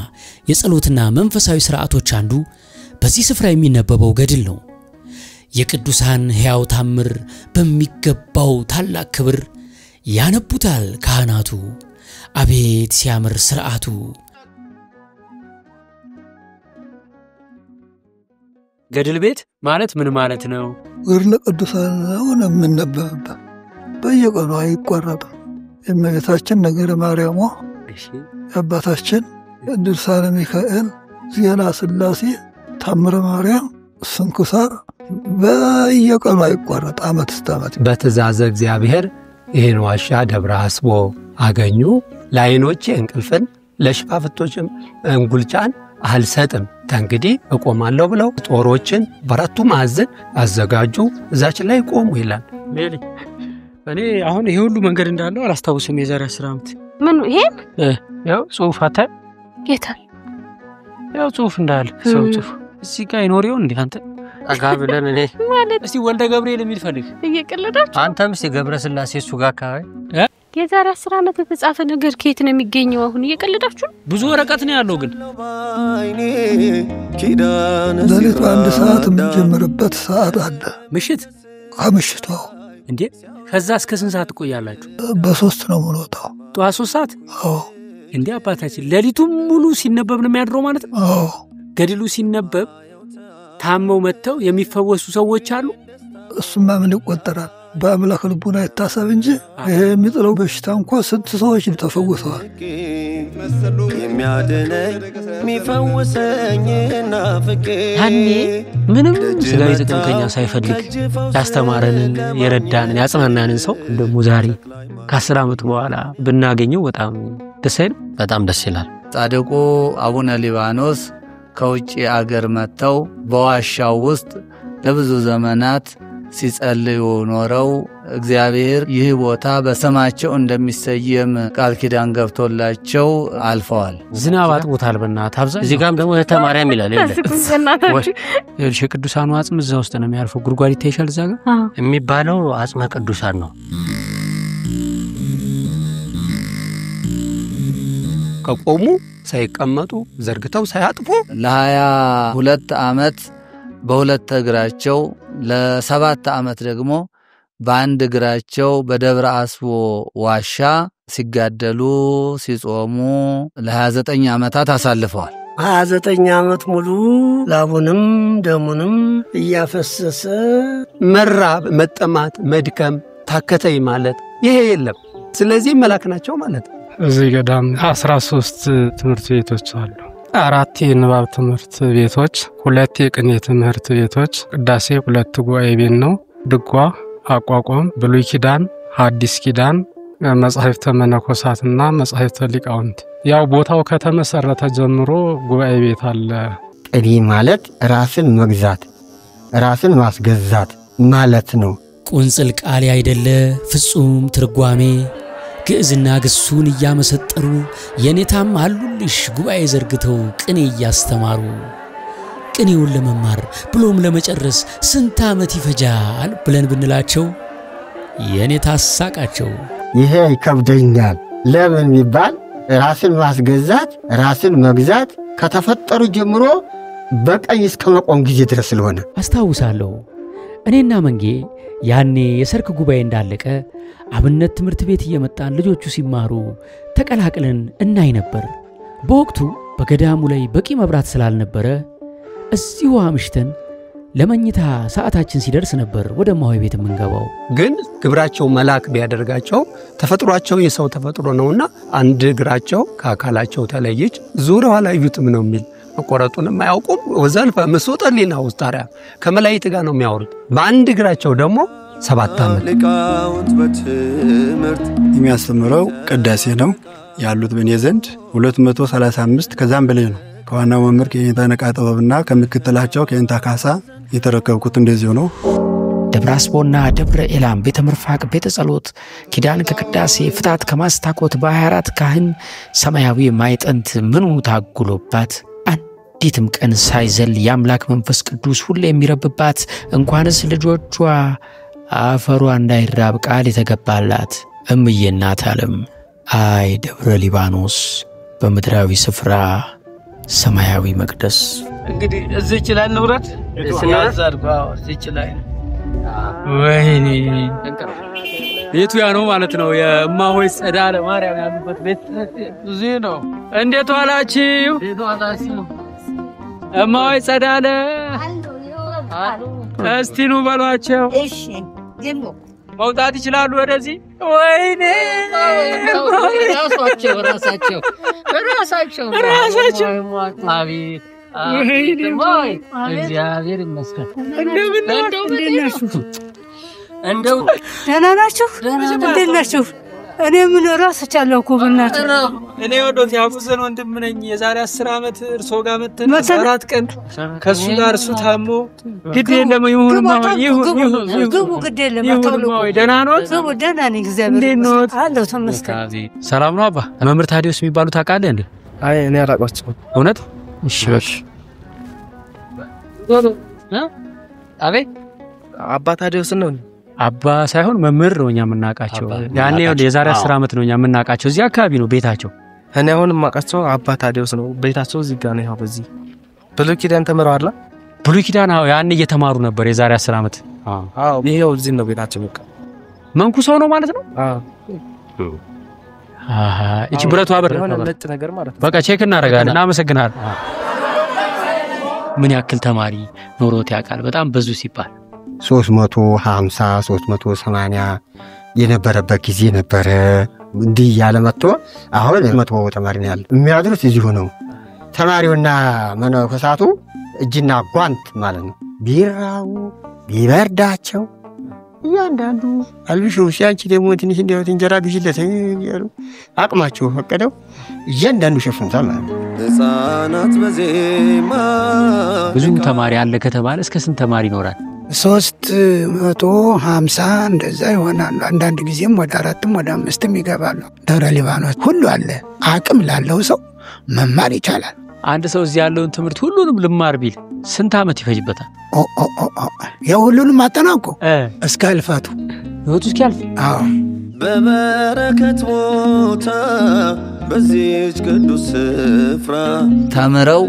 የጸሎትና መንፈሳዊ ሥርዓቶች አንዱ በዚህ ስፍራ የሚነበበው ገድል ነው። የቅዱሳን ሕያው ታምር በሚገባው ታላቅ ክብር ያነቡታል ካህናቱ። አቤት ሲያምር ሥርዓቱ! ገድል ቤት ማለት ምን ማለት ነው? ገድለ ቅዱሳን ነው የምንነበብበት፣ በየቀኑ አይቋረጥም። የእመቤታችን ነገረ ማርያም፣ የአባታችን ድርሳነ ሚካኤል፣ ዜና ሥላሴ፣ ታምረ ማርያም፣ ስንክሳር በየቀኑ አይቋረጥ ዓመት እስከ ዓመት። በትእዛዘ እግዚአብሔር ይህን ዋሻ ደብረ አስቦ አገኙ። ለዓይኖቼ እንቅልፍን ለሽፋፍቶችም እንጉልቻን አልሰጥም፣ ተንግዲህ እቆማለሁ ብለው ጦሮችን በአራቱ ማዕዘን አዘጋጁ። እዛች ላይ ቆሙ ይላል። እኔ አሁን ይሄ ሁሉ መንገድ እንዳለው አላስታውስም። የዛሬ 10 ዓመት ምን ይሄ ያው ጽሁፍ አታ ጌታል ያው ጽሁፍ እንዳለ ሰው ጽሁፍ እዚህ ጋር ይኖር ይሆን እንዴ? አንተ አጋ ብለን እኔ ማለት እስቲ ወልደ ገብርኤል የሚል ፈልግ። እየቀለዳችሁ አንተም እስቲ ገብረ ስላሴ እሱ ጋር አካባቢ የዛሬ 10 ዓመት የተጻፈ ነገር ከየት ነው የሚገኘው? አሁን እየቀለዳችሁ ብዙ ወረቀት ነው ያለው ግን ሌሊት በአንድ ሰዓት የምንጀምርበት ሰዓት አለ። ምሽት ከምሽቱ እንዴ? ከዛ እስከ ስንት ሰዓት ትቆያላችሁ? በ3 ነው የምንወጣው። ጠዋት 3 ሰዓት? አዎ። እንዴ አባታችን ሌሊቱን ሙሉ ሲነበብ ነው የሚያድረው ማለት ነው? አዎ። ገድሉ ሲነበብ ታመው መተው የሚፈወሱ ሰዎች አሉ። እሱማ ምን ይቆጠራል? በአምላክ ልቡና ይታሰብ እንጂ ይሄ የሚጥለው በሽታ እንኳን ስንት ሰዎች ተፈውሰዋል። የሚያድነኝ የሚፈውሰኝና ፍቅር ያኔ ምንም ስጋዊ ጥቅም ከኛ ሳይፈልግ ያስተማረንን የረዳንን ያጽናናንን ሰው ደግሞ ዛሬ ከ10 ዓመት በኋላ ብናገኘው በጣም ደስ አይልም? በጣም ደስ ይላል። ጻድቁ አቡነ ሊባኖስ ከውጭ አገር መጥተው በዋሻው ውስጥ ለብዙ ዘመናት ሲጸልዩ ኖረው እግዚአብሔር ይህ ቦታ በስማቸው እንደሚሰየም ቃል ኪዳን ገብቶላቸው አልፈዋል። ዝናብ አጥቦታል በእናትህ አብዛኛው። እዚህ ጋርም ደግሞ እህተ ማርያም ይላል ይኸውልሽ የቅዱሳኑ አጽም እዛ ውስጥ ነው የሚያርፈው። ጉድጓድ ይታይሻል እዛ ጋር የሚባለው አጽመ ቅዱሳን ነው። ከቆሙ ሳይቀመጡ ዘርግተው ሳያጥፉ ለ22 ዓመት በሁለት እግራቸው ለ7 ዓመት ደግሞ በአንድ እግራቸው በደብረ አስቦ ዋሻ ሲጋደሉ ሲጾሙ ለ29 ዓመታት አሳልፈዋል። 29 ዓመት ሙሉ ላቡንም ደሙንም እያፈሰሰ መራብ፣ መጠማት፣ መድከም፣ ታከተይ ማለት ይሄ የለም። ስለዚህ መላክ ናቸው ማለት ነው። እዚህ ገዳም 13 ትምህርት ቤቶች አሉ። 4 የንባብ ትምህርት ቤቶች፣ 2 የቅኔ ትምህርት ቤቶች፣ ቅዳሴ 2 ጉባኤ ቤት ነው። ድጓ፣ አቋቋም፣ ብሉይ ኪዳን፣ ሐዲስ ኪዳን፣ መጻሕፍተ መነኮሳትና መጻሕፍተ ሊቃውንት። ያው ቦታው ከተመሰረተ ጀምሮ ጉባኤ ቤት አለ። ቅኔ ማለት ራስን መግዛት፣ ራስን ማስገዛት ማለት ነው። ቁንጽል ቃል አይደለ ፍጹም ትርጓሜ ግዕዝና ግሱን እያመሰጠሩ የኔታም አሉልሽ ጉባኤ ዘርግተው ቅኔ እያስተማሩ ቅኔውን ለመማር ብሎም ለመጨረስ ስንት ዓመት ይፈጃል ብለን ብንላቸው የኔታ ሳቃቸው። ይሄ ይከብደኛል። ለምን ቢባል ራስን ማስገዛት ራስን መግዛት ከተፈጠሩ ጀምሮ በቀኝ እስከ መቆም ጊዜ ድረስ ስለሆነ አስታውሳለሁ። እኔና መንጌ ያኔ የሰርክ ጉባኤ እንዳለቀ አብነት ትምህርት ቤት እየመጣን ልጆቹ ሲማሩ ተቀላቅለን እናይ ነበር። በወቅቱ በገዳሙ ላይ በቂ መብራት ስላልነበረ እዚሁ አምሽተን ለመኝታ ሰዓታችን ሲደርስ ነበር ወደ ማሆይ ቤት የምንገባው። ግን ግብራቸው መልአክ ቢያደርጋቸው ተፈጥሯቸው የሰው ተፈጥሮ ነውና አንድ እግራቸው ከአካላቸው ተለየች ዙሪያው አላዩትም ነው የሚል መቆረጡንም አያውቁም። ወዘልፈ መስወጠሊና ውስጣሪያ ከመላእክት ጋር ነው የሚያወሩት። በአንድ እግራቸው ደግሞ 7 ዓመት ሊቃውንት በትምህርት የሚያስተምረው ቅዳሴ ነው ያሉት በእኔ ዘንድ 235 ከዛም በላይ ነው። ከዋናው መምህር ከኔታ ነቃ ጥበብና ከምክትላቸው ከኔታ ካሳ የተረከብኩት እንደዚህ ነው። ደብረ አስቦና ደብረ ኤላም ቤተ ምርፋቅ ቤተ ጸሎት ኪዳን ከቅዳሴ ፍታት ከማስታኮት በ24 ካህን ሰማያዊ ማይጠንት ምኑ ታጉሎባት አንዲትም ቀን ሳይዘል የአምላክ መንፈስ ቅዱስ ሁሌ የሚረብባት እንኳንስ ልጆቿ አፈሯ እንዳይራብ ቃል የተገባላት እምዬ እናት ዓለም አይ ደብረ ሊባኖስ በምድራዊ ስፍራ ሰማያዊ መቅደስ። እንግዲህ እዚህ ይችላል ንብረት ስናዛርጓው እዚህ ይችላል። ወይኔ ቤቱ ያ ነው ማለት ነው። የማሆይ ጸዳለ ማርያም ያሉበት ቤት እዚህ ነው። እንዴት ዋላችሁ? እማሆይ ጸዳለ እስቲ ኑ በሏቸው። እሺ ደሞ መውጣት ይችላሉ ወደዚህ? ወይኔ ራሳቸው አቤት እግዚአብሔር ይመስገን። እንደው ደህና ናችሁ? እንዴት ናችሁ? እኔ ምን ራስቻለሁ እኮ በእናትህ እኔ ወዶት ያቡዘን ወንድም ነኝ። የዛሬ 10 ዓመት እርሶ ጋር መተን 4 ቀን ከሱ ጋር እሱ ታሞ ግድ የለም ይሁንማ ይሁን ግቡ ግድ የለም አታውሉ ደህና ነው ግቡ ደህና ነኝ እግዚአብሔር ይመስገን አለሁ ተመስገን ሰላም ነው አባ መምህር ታዲዮስ የሚባሉ ታውቃለህ እንዴ አይ እኔ አላውቃቸውም እውነት እሺ በቃ አቤት አባ ታዲዮስ ነው አባ ሳይሆን መምህር ነው እኛ የምናውቃቸው ያኔ የዛሬ 10 ዓመት ነው እኛ የምናውቃቸው እዚህ አካባቢ ነው ቤታቸው እኔ አሁን የማውቃቸው አባ ታዲዮስ ነው ቤታቸው እዚህ ጋር ነው ያው በዚህ ብሉይ ኪዳን ተመረው አይደል ብሉይ ኪዳን ያኔ እየተማሩ ነበር የዛሬ 10 ዓመት አዎ ይሄው እዚህ ነው ቤታቸው በቃ መንኩሰው ነው ማለት ነው አሃ እቺ ብረቱ አበር ነጭ ነገር ማለት በቃ ቼክ እናደርጋለን እናመሰግናለን ምን ያክል ተማሪ ኖሮት ያውቃል በጣም ብዙ ሲባል 350 380 የነበረበት ጊዜ ነበረ እንዲህ ያለ መጥቶ አሁን 100 ተማሪ ነው ያለው የሚያድሩት እዚሁ ነው ተማሪውና መነኮሳቱ እጅና ጓንት ማለት ነው ቢራው ቢበርዳቸው ያንዳንዱ አልብሹ ሲያንቺ ደግሞ ትንሽ እንደው እንጀራ ቢጅለት ያሉ አቅማቸው ፈቀደው እያንዳንዱ ሸፍኑታል ማለት ነው ሕፃናት በዜማ ብዙ ተማሪ አለ ከተባለ እስከ ስንት ተማሪ ይኖራል 350 እንደዛ ይሆናል አንዳንድ ጊዜም ወደ 4 ወደ 5 ይገባሉ ደብረ ሊባኖስ ሁሉ አለ አቅም ላለው ሰው መማር ይቻላል አንድ ሰው እዚህ ያለውን ትምህርት ሁሉንም ልማር ቢል ስንት ዓመት ይፈጅበታል የሁሉንም አጠናቆ እስከ አልፋቱ ህይወቱ እስኪያልፍ አዎ በበረከት ሞታ በዚህች ቅዱስ ስፍራ ተምረው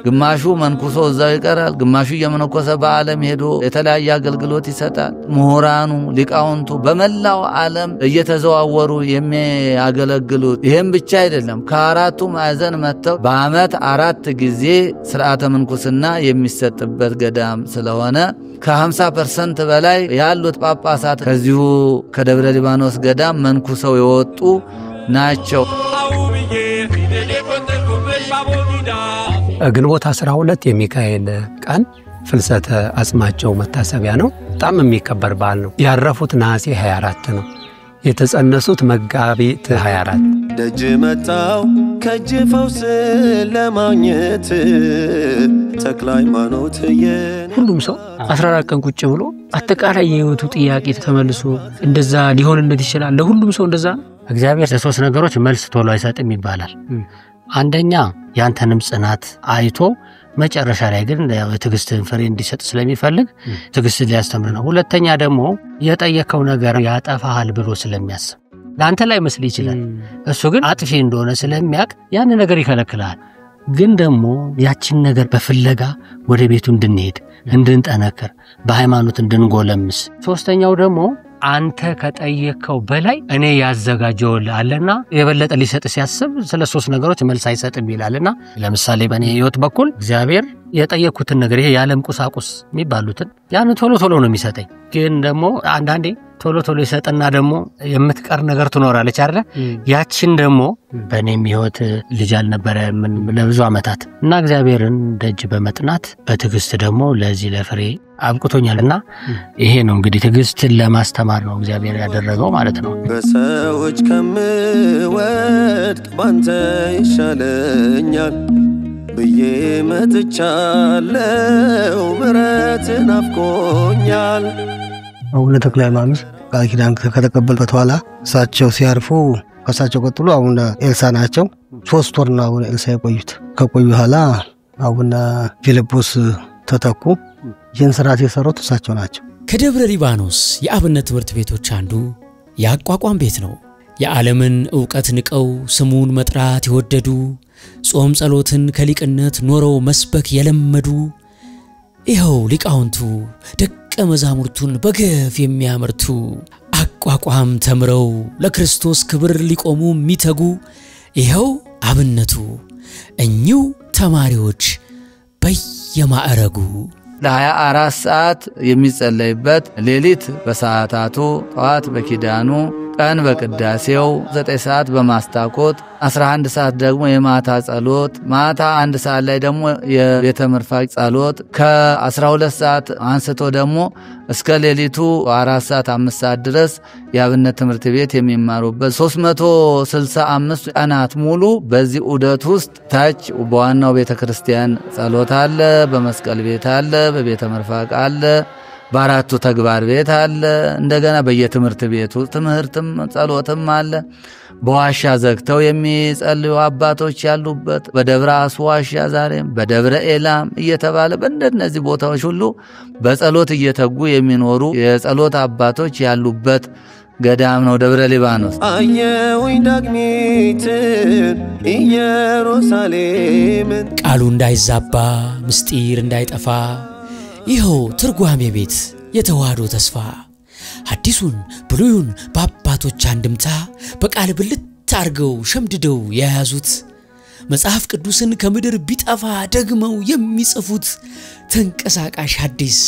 ግማሹ መንኩሶ እዛው ይቀራል ግማሹ የመነኮሰ በዓለም ሄዶ የተለያየ አገልግሎት ይሰጣል ምሁራኑ ሊቃውንቱ በመላው ዓለም እየተዘዋወሩ የሚያገለግሉት ይሄም ብቻ አይደለም ከአራቱ ማዕዘን መጥተው በአመት 4 ጊዜ ሥርዓተ ምንኩስና የሚሰጥበት ገዳም ስለሆነ ከ50% በላይ ያሉት ጳጳሳት ከዚሁ ከደብረ ሊባኖስ ገዳም መንኩሰው የወጡ ናቸው ግንቦት 12 የሚካኤል ቀን ፍልሰተ አጽማቸው መታሰቢያ ነው በጣም የሚከበር በዓል ነው ያረፉት ነሐሴ 24 ነው የተጸነሱት መጋቢት 24 ደጅ መጣው ከእጅ ፈውስ ለማግኘት ተክለ ሃይማኖት ሁሉም ሰው 14 ቀን ቁጭ ብሎ አጠቃላይ የህይወቱ ጥያቄ ተመልሶ እንደዛ ሊሆንለት ይችላል ለሁሉም ሰው እንደዛ እግዚአብሔር ለሶስት ነገሮች መልስ ቶሎ አይሰጥም ይባላል አንደኛ ያንተንም ጽናት አይቶ መጨረሻ ላይ ግን የትዕግስትን ፍሬ እንዲሰጥ ስለሚፈልግ ትዕግስት ሊያስተምር ነው ሁለተኛ ደግሞ የጠየቀው ነገር ያጠፋሃል ብሎ ስለሚያስብ ለአንተ ላይ መስል ይችላል እሱ ግን አጥፊ እንደሆነ ስለሚያውቅ ያን ነገር ይከለክላል ግን ደግሞ ያችን ነገር በፍለጋ ወደ ቤቱ እንድንሄድ እንድንጠነክር በሃይማኖት እንድንጎለምስ ሶስተኛው ደግሞ አንተ ከጠየቀው በላይ እኔ ያዘጋጀውል አለና የበለጠ ሊሰጥ ሲያስብ ስለ ሶስት ነገሮች መልስ አይሰጥም ይላልና ለምሳሌ በእኔ ህይወት በኩል እግዚአብሔር የጠየቁትን ነገር ይሄ የዓለም ቁሳቁስ የሚባሉትን ያን ቶሎ ቶሎ ነው የሚሰጠኝ ግን ደግሞ አንዳንዴ ቶሎ ቶሎ ይሰጥና ደግሞ የምትቀር ነገር ትኖራለች አይደል ያችን ደግሞ በእኔም ህይወት ልጅ አልነበረ ምን ለብዙ አመታት እና እግዚአብሔርን ደጅ በመጥናት በትዕግስት ደግሞ ለዚህ ለፍሬ አብቅቶኛልና ይሄ ነው እንግዲህ ትዕግስትን ለማስተማር ነው እግዚአብሔር ያደረገው ማለት ነው በሰዎች ከምወድቅ ባንተ ይሻለኛል ብዬ መጥቻለሁ ምሕረትህ ናፍቆኛል አቡነ ተክለ ሃይማኖት ቃል ኪዳን ከተቀበሉበት በኋላ እሳቸው ሲያርፉ ከእሳቸው ቀጥሎ አቡነ ኤልሳ ናቸው 3 ወር ነው አቡነ ኤልሳ የቆዩት ከቆዩ በኋላ አቡነ ፊልጶስ ተተኩ ይህን ስርዓት የሰሩት እሳቸው ናቸው ከደብረ ሊባኖስ የአብነት ትምህርት ቤቶች አንዱ ያቋቋም ቤት ነው የዓለምን ዕውቀት ንቀው ስሙን መጥራት ይወደዱ ጾም ጸሎትን ከሊቅነት ኖረው መስበክ የለመዱ ይኸው ሊቃውንቱ ደቀ መዛሙርቱን በገፍ የሚያመርቱ አቋቋም ተምረው ለክርስቶስ ክብር ሊቆሙ የሚተጉ ይኸው አብነቱ እኚው ተማሪዎች በየማዕረጉ ለ24 ሰዓት የሚጸለይበት ሌሊት በሰዓታቱ ጠዋት በኪዳኑ ቀን በቅዳሴው 9 ሰዓት በማስታኮት 11 ሰዓት ደግሞ የማታ ጸሎት ማታ 1 ሰዓት ላይ ደግሞ የቤተ ምርፋቅ ጸሎት ከ12 ሰዓት አንስቶ ደግሞ እስከ ሌሊቱ 4 ሰዓት 5 ሰዓት ድረስ የአብነት ትምህርት ቤት የሚማሩበት 365 ቀናት ሙሉ በዚህ ዑደት ውስጥ ታች በዋናው ቤተ ክርስቲያን ጸሎት አለ፣ በመስቀል ቤት አለ፣ በቤተ ምርፋቅ አለ፣ በአራቱ ተግባር ቤት አለ። እንደገና በየትምህርት ቤቱ ትምህርትም ጸሎትም አለ። በዋሻ ዘግተው የሚጸልዩ አባቶች ያሉበት በደብረ አሱ ዋሻ ዛሬም በደብረ ኤላም እየተባለ በእነዚህ ቦታዎች ሁሉ በጸሎት እየተጉ የሚኖሩ የጸሎት አባቶች ያሉበት ገዳም ነው ደብረ ሊባኖስ። አየሁኝ ዳግሚትን ኢየሩሳሌምን ቃሉ እንዳይዛባ ምስጢር እንዳይጠፋ ይኸው ትርጓሜ ቤት የተዋህዶ ተስፋ ሐዲሱን ብሉዩን በአባቶች አንድምታ በቃል ብልት አርገው ሸምድደው የያዙት መጽሐፍ ቅዱስን ከምድር ቢጠፋ ደግመው የሚጽፉት ተንቀሳቃሽ ሐዲስ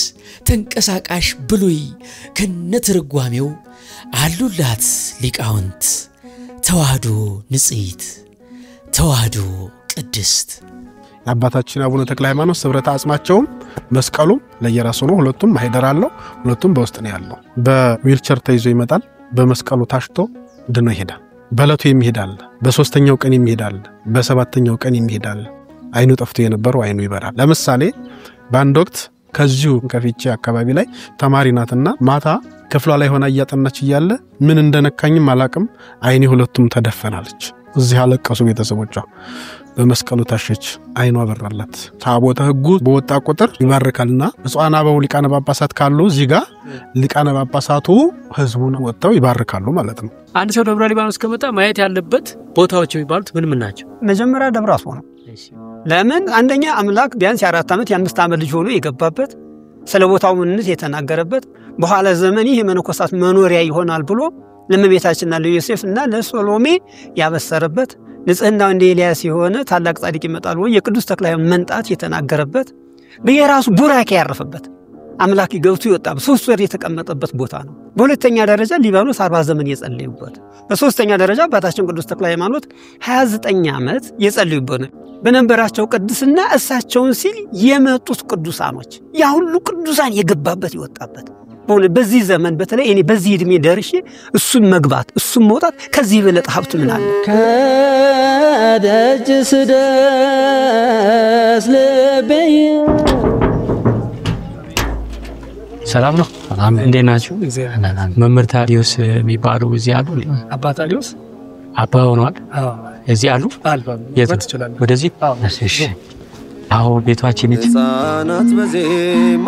ተንቀሳቃሽ ብሉይ ከነትርጓሜው አሉላት ሊቃውንት ተዋህዶ ንጽሕት ተዋህዶ ቅድስት። አባታችን አቡነ ተክለ ሃይማኖት ስብረተ አጽማቸውም መስቀሉም ለየራሱ ነው። ሁለቱም ማህደር አለው። ሁለቱም በውስጥ ነው ያለው። በዊልቸር ተይዞ ይመጣል። በመስቀሉ ታሽቶ ድኖ ይሄዳል። በለቱ የሚሄዳል። በሶስተኛው ቀን የሚሄዳል። በሰባተኛው ቀን የሚሄዳል። አይኑ ጠፍቶ የነበረው አይኑ ይበራል። ለምሳሌ በአንድ ወቅት ከዚሁ ከፊቼ አካባቢ ላይ ተማሪ ናትና ማታ ክፍሏ ላይ ሆና እያጠናች እያለ ምን እንደነካኝም አላቅም አይኔ ሁለቱም ተደፈናለች። እዚህ አለቀሱ ቤተሰቦቿ። በመስቀሉ ታሸች፣ አይኗ በራላት። ታቦተ ሕጉ በወጣ ቁጥር ይባርካልና ብፁዓን አበው ሊቃነ ጳጳሳት ካሉ እዚህ ጋር ሊቃነ ጳጳሳቱ ህዝቡን ወጥተው ይባርካሉ ማለት ነው። አንድ ሰው ደብረ ሊባኖስ ከመጣ ማየት ያለበት ቦታዎች የሚባሉት ምን ናቸው? መጀመሪያ ደብረ አስቦ ነው። ለምን? አንደኛ አምላክ ቢያንስ የ4 ዓመት የ5 ዓመት ልጅ ሆኖ የገባበት ስለ ቦታው ምንነት የተናገረበት በኋላ ዘመን ይህ የመነኮሳት መኖሪያ ይሆናል ብሎ ለእመቤታችንና ለዮሴፍና ለሶሎሜ ያበሰረበት ንጽህናው እንደ ኤልያስ የሆነ ታላቅ ጻድቅ ይመጣል ወይ የቅዱስ ተክለ ሃይማኖት መንጣት የተናገረበት በየራሱ ቡራኬ ያረፈበት አምላክ ገብቶ ይወጣበት 3 ወር የተቀመጠበት ቦታ ነው። በሁለተኛ ደረጃ ሊባኖስ 40 ዘመን የጸለዩበት፣ በሶስተኛ ደረጃ አባታችን ቅዱስ ተክለ ሃይማኖት 29 ዓመት የጸለዩበት ነው። በነበራቸው ቅድስና እሳቸውን ሲል የመጡት ቅዱሳኖች ያ ሁሉ ቅዱሳን የገባበት ይወጣበት በዚህ ዘመን በተለይ እኔ በዚህ እድሜ ደርሼ እሱን መግባት እሱን መውጣት ከዚህ በለጠ ሀብት ምን አለ? ከደጅ ስደስ ልቤይ ሰላም ነው። እንዴት ናችሁ? መምህር ታዲዮስ የሚባሉ እዚህ አሉ? አባ ታዲዮስ አባ ሆነዋል? እዚህ አሉ? ወደዚህ? እሺ። አዎ ቤቷችን ሕፃናት በዜማ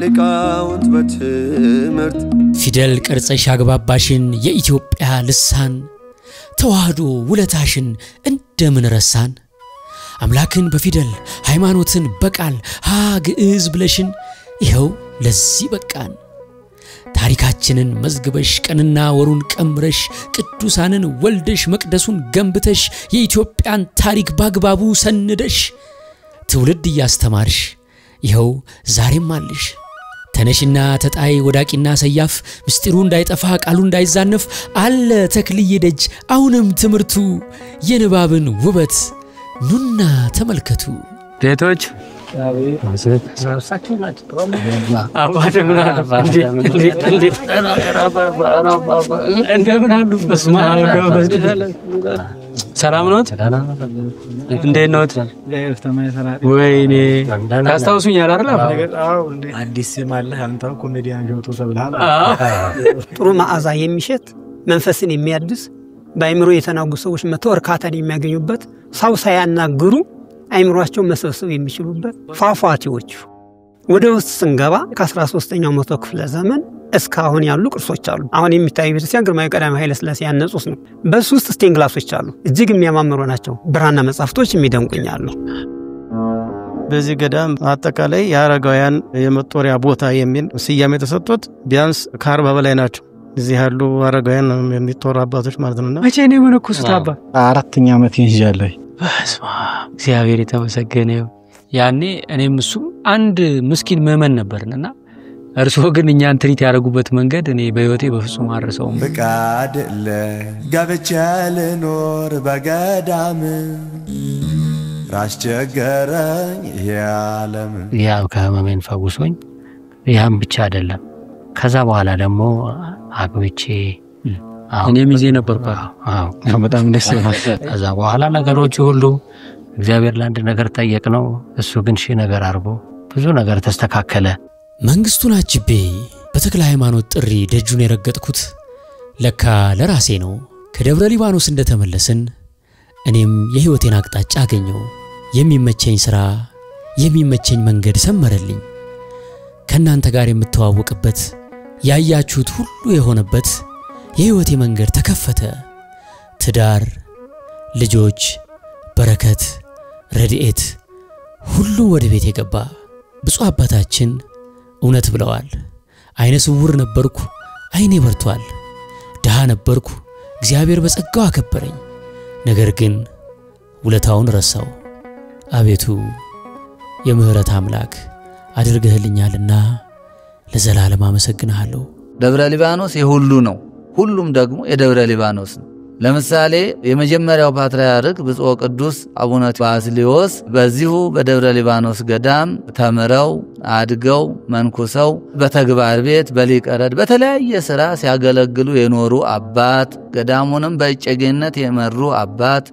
ሊቃውንት በትምህርት ፊደል ቅርጽሽ አግባባሽን የኢትዮጵያ ልሳን ተዋህዶ ውለታሽን እንደምን ረሳን አምላክን በፊደል ሃይማኖትን በቃል ግዕዝ ብለሽን ይኸው ለዚህ በቃን። ታሪካችንን መዝግበሽ ቀንና ወሩን ቀምረሽ ቅዱሳንን ወልደሽ መቅደሱን ገንብተሽ የኢትዮጵያን ታሪክ ባግባቡ ሰንደሽ ትውልድ ያስተማርሽ ይኸው ዛሬም አለሽ። ተነሽና ተጣይ ወዳቂና ሰያፍ ምስጢሩ እንዳይጠፋ ቃሉ እንዳይዛነፍ አለ ተክልዬ ደጅ አሁንም ትምርቱ የንባብን ውበት ኑና ተመልከቱ። ቤቶች ሰላም ነው? እንዴት ነው? ወይኔ ታስታውሱኛል አይደል? አዲስ ማለ አንተ ኮሜዲያን ጆቶ ሰብልሃል። ጥሩ መዓዛ የሚሸት መንፈስን የሚያድስ በአይምሮ የተናጉ ሰዎች መተው እርካታን የሚያገኙበት ሰው ሳያናግሩ አይምሮአቸው መሰብሰብ የሚችሉበት ፏፏቴዎች ወደ ውስጥ ስንገባ ከ13ኛው መቶ ክፍለ ዘመን እስካሁን ያሉ ቅርሶች አሉ። አሁን የሚታዩ ቤተክርስቲያን ግርማዊ ቀዳማዊ ኃይለ ሥላሴ ያነጹት ነው። በሱ ውስጥ ስቴንግላሶች አሉ። እጅግ የሚያማምሩ ናቸው። ብራና መጻሕፍቶች የሚደንቁኛሉ። በዚህ ገዳም አጠቃላይ የአረጋውያን የመጦሪያ ቦታ የሚል ስያሜ ተሰጥቶት ቢያንስ ከ40 በላይ ናቸው። እዚህ ያሉ አረጋውያን የሚጦሩ አባቶች ማለት ነውና መቼ ነው የመነኮሱት? አባ 4ኛ ዓመት ይይዛለሁ። በስመ አብ እግዚአብሔር የተመሰገነ ይሁን። ያኔ እኔም እሱም አንድ ምስኪን ምዕመን ነበርንና እርስዎ ግን እኛን ትሪት ያደረጉበት መንገድ እኔ በህይወቴ በፍጹም አልረሳውም። ፍቃድ ለጋብቻ ልኖር በገዳም ራስቸገረኝ ያለም ያ ከህመሜን ፈውሶኝ ያም ብቻ አይደለም ከዛ በኋላ ደግሞ አግብቼ እኔም ይዜ ነበርኩ። በጣም ደስ ይላል። ከዛ በኋላ ነገሮች ሁሉ እግዚአብሔር ለአንድ ነገር ጠየቅነው እሱ ግን ሺህ ነገር አርጎ ብዙ ነገር ተስተካከለ። መንግስቱን አጅቤ በተክለ ሃይማኖት ጥሪ ደጁን የረገጥኩት ለካ ለራሴ ነው። ከደብረ ሊባኖስ እንደተመለስን እኔም የህይወቴን አቅጣጫ አገኘው። የሚመቸኝ ስራ የሚመቸኝ መንገድ ሰመረልኝ። ከናንተ ጋር የምተዋወቅበት ያያችሁት ሁሉ የሆነበት የህይወቴ መንገድ ተከፈተ። ትዳር፣ ልጆች፣ በረከት፣ ረድኤት ሁሉ ወደ ቤት የገባ። ብፁዕ አባታችን እውነት ብለዋል። አይነ ስውር ነበርኩ፣ አይኔ በርቷል። ደሃ ነበርኩ፣ እግዚአብሔር በጸጋው አከበረኝ። ነገር ግን ውለታውን ረሳው። አቤቱ የምህረት አምላክ አድርገህልኛልና ለዘላለም አመሰግናለሁ። ደብረ ሊባኖስ የሁሉ ነው፣ ሁሉም ደግሞ የደብረ ሊባኖስ ነው። ለምሳሌ የመጀመሪያው ፓትርያርክ ብፁዕ ቅዱስ አቡነ ባስልዮስ በዚሁ በደብረ ሊባኖስ ገዳም ተምረው አድገው መንኩሰው በተግባር ቤት በሊቀረድ በተለያየ ሥራ ሲያገለግሉ የኖሩ አባት፣ ገዳሙንም በእጨጌነት የመሩ አባት፣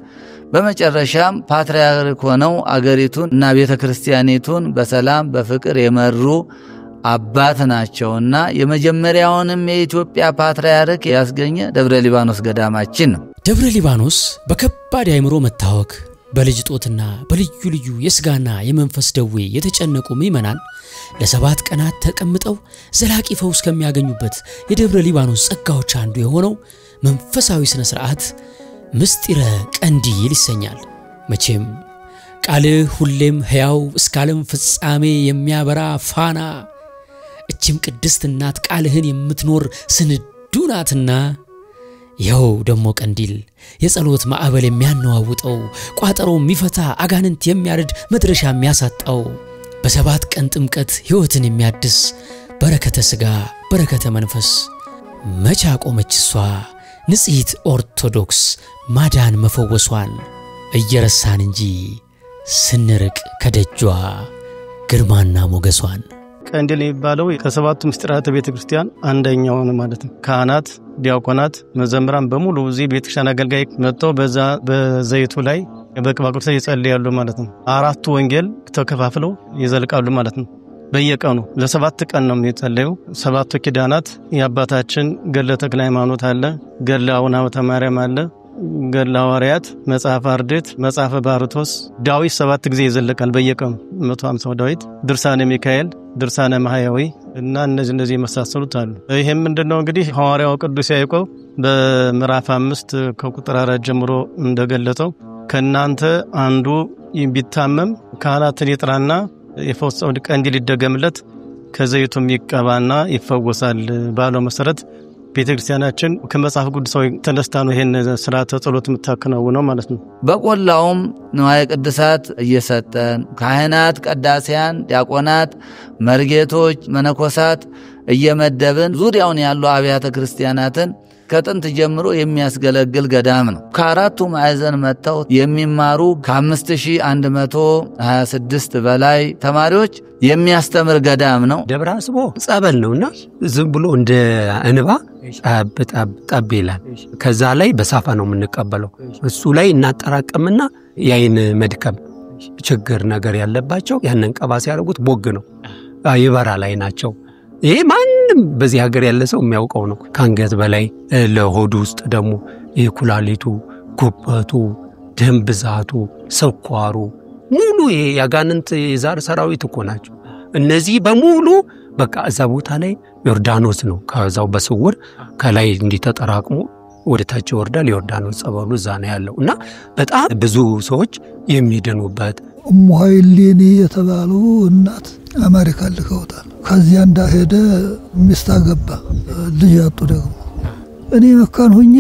በመጨረሻም ፓትርያርክ ሆነው አገሪቱን እና ቤተክርስቲያኒቱን በሰላም በፍቅር የመሩ አባት ናቸውና የመጀመሪያውንም የኢትዮጵያ ፓትርያርክ ያስገኘ ደብረ ሊባኖስ ገዳማችን ነው። ደብረ ሊባኖስ በከባድ አእምሮ መታወክ በልጅ ጦትና በልዩ ልዩ የስጋና የመንፈስ ደዌ የተጨነቁ ምእመናን ለ7 ቀናት ተቀምጠው ዘላቂ ፈውስ ከሚያገኙበት የደብረ ሊባኖስ ጸጋዎች አንዱ የሆነው መንፈሳዊ ስነ ስርዓት ምስጢረ ቀንዲል ይሰኛል። መቼም ቃልህ ሁሌም ሕያው እስከ ዓለም ፍጻሜ የሚያበራ ፋና እችም ቅድስት እናት ቃልህን የምትኖር ስንዱ ናትና ይኸው ደሞ ቀንዲል የጸሎት ማዕበል የሚያነዋውጠው ቋጠሮ የሚፈታ አጋንንት የሚያርድ መድረሻ የሚያሳጣው በ7 ቀን ጥምቀት ሕይወትን የሚያድስ በረከተ ሥጋ በረከተ መንፈስ መቻ ቆመች እሷ ንጽሕት ኦርቶዶክስ ማዳን መፈወሷን እየረሳን እንጂ ስንርቅ ከደጇ ግርማና ሞገሷን። ቀንዲል የሚባለው ከሰባቱ ምስጢራተ ቤተ ክርስቲያን አንደኛው ነው ማለት ነው። ካህናት፣ ዲያቆናት፣ መዘምራን በሙሉ እዚህ ቤተክርስቲያን አገልጋይ መጥተው በዛ በዘይቱ ላይ በቅባ ቅዱስ ይጸልያሉ ማለት ነው። 4 ወንጌል ተከፋፍለው ይዘልቃሉ ማለት ነው። በየቀኑ ለ7 ቀን ነው የሚጸለዩ። 7 ኪዳናት የአባታችን ገድለ ተክለ ሃይማኖት አለ፣ ገድለ አቡነ ሐብተ ማርያም አለ፣ ገድለ ሐዋርያት፣ መጽሐፈ አርድእት፣ መጽሐፈ ባርቶስ፣ ዳዊት 7 ጊዜ ይዘለቃል በየቀኑ 150 ዳዊት፣ ድርሳነ ሚካኤል፣ ድርሳነ ማህያዊ እና እነዚህ የመሳሰሉት አሉ። ይሄም ምንድነው እንግዲህ ሐዋርያው ቅዱስ ያዕቆብ በምዕራፍ 5 ከቁጥር 4 ጀምሮ እንደገለጠው ከናንተ አንዱ ቢታመም ካህናትን ይጥራና የፈውሰው ቀንዲል ይደገምለት ከዘይቱም ይቀባና ይፈወሳል ባለው መሰረት ቤተክርስቲያናችን ከመጽሐፍ ቅዱሳዊ ተነስታ ነው ይሄን ስርዓተ ጸሎት የምታከናውነው ማለት ነው። በቆላውም ንዋየ ቅድሳት እየሰጠን ካህናት፣ ቀዳሲያን፣ ዲያቆናት፣ መርጌቶች፣ መነኮሳት እየመደብን ዙሪያውን ያሉ አብያተ ክርስቲያናትን ከጥንት ጀምሮ የሚያስገለግል ገዳም ነው። ከአራቱ ማዕዘን መጥተው የሚማሩ ከ5126 በላይ ተማሪዎች የሚያስተምር ገዳም ነው። ደብረ አስቦ ጸበል ነውና ዝም ብሎ እንደ እንባ ጠብ ይላል። ከዛ ላይ በሳፋ ነው የምንቀበለው። እሱ ላይ እናጠራቀምና የአይን መድከም ችግር ነገር ያለባቸው ያንን ቀባ ሲያደርጉት ቦግ ነው ይበራ ላይ ናቸው። ይሄ ማንም በዚህ ሀገር ያለ ሰው የሚያውቀው ነው። ካንገት በላይ ለሆዱ ውስጥ ደግሞ የኩላሊቱ፣ ጉበቱ፣ ደም ብዛቱ፣ ስኳሩ ሙሉ ያጋንንት የዛር ሰራዊት እኮ ናቸው። እነዚህ በሙሉ በቃ እዛ ቦታ ላይ ዮርዳኖስ ነው። ከዛው በስውር ከላይ እንዲተጠራቅሙ ወደ ታች ይወርዳል። ዮርዳኖስ ጸበሉ እዛ ነው ያለው እና በጣም ብዙ ሰዎች የሚድኑበት። እሙ ኃይሌኒ የተባሉ እናት አሜሪካ ልከውታል። ከዚያ እንዳሄደ ሚስት አገባ፣ ልጅ አጡ። ደግሞ እኔ መካን ሆኜ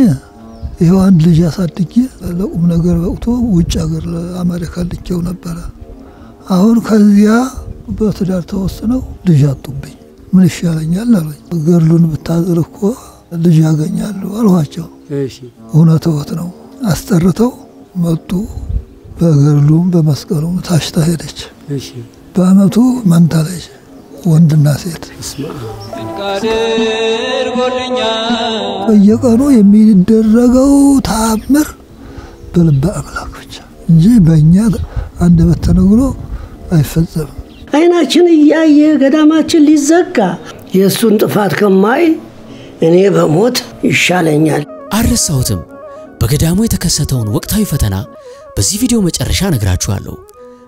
ይሄው አንድ ልጅ አሳድጌ ለቁም ነገር ወቅቶ ውጭ ሀገር ለአሜሪካ ልኬው ነበረ። አሁን ከዚያ በትዳር ተወስነው ልጅ አጡብኝ። ምን ይሻለኛል አሉኝ። ገድሉን ብታዝር እኮ ልጅ ያገኛሉ አልኋቸው። እውነትዎት ነው። አስጠርተው መጡ። በገድሉም በመስቀሉም ታሽታ ሄደች። በአመቱ መንታ ልጅ ወንድና ሴት በየቀኑ የሚደረገው ተአምር በልበ አምላክ ብቻ እንጂ በእኛ አንደበት ተነግሮ አይፈጸምም። አይናችን እያየ ገዳማችን ሊዘጋ የእሱን ጥፋት ከማይ እኔ በሞት ይሻለኛል። አልረሳሁትም። በገዳሙ የተከሰተውን ወቅታዊ ፈተና በዚህ ቪዲዮ መጨረሻ ነግራችኋለሁ።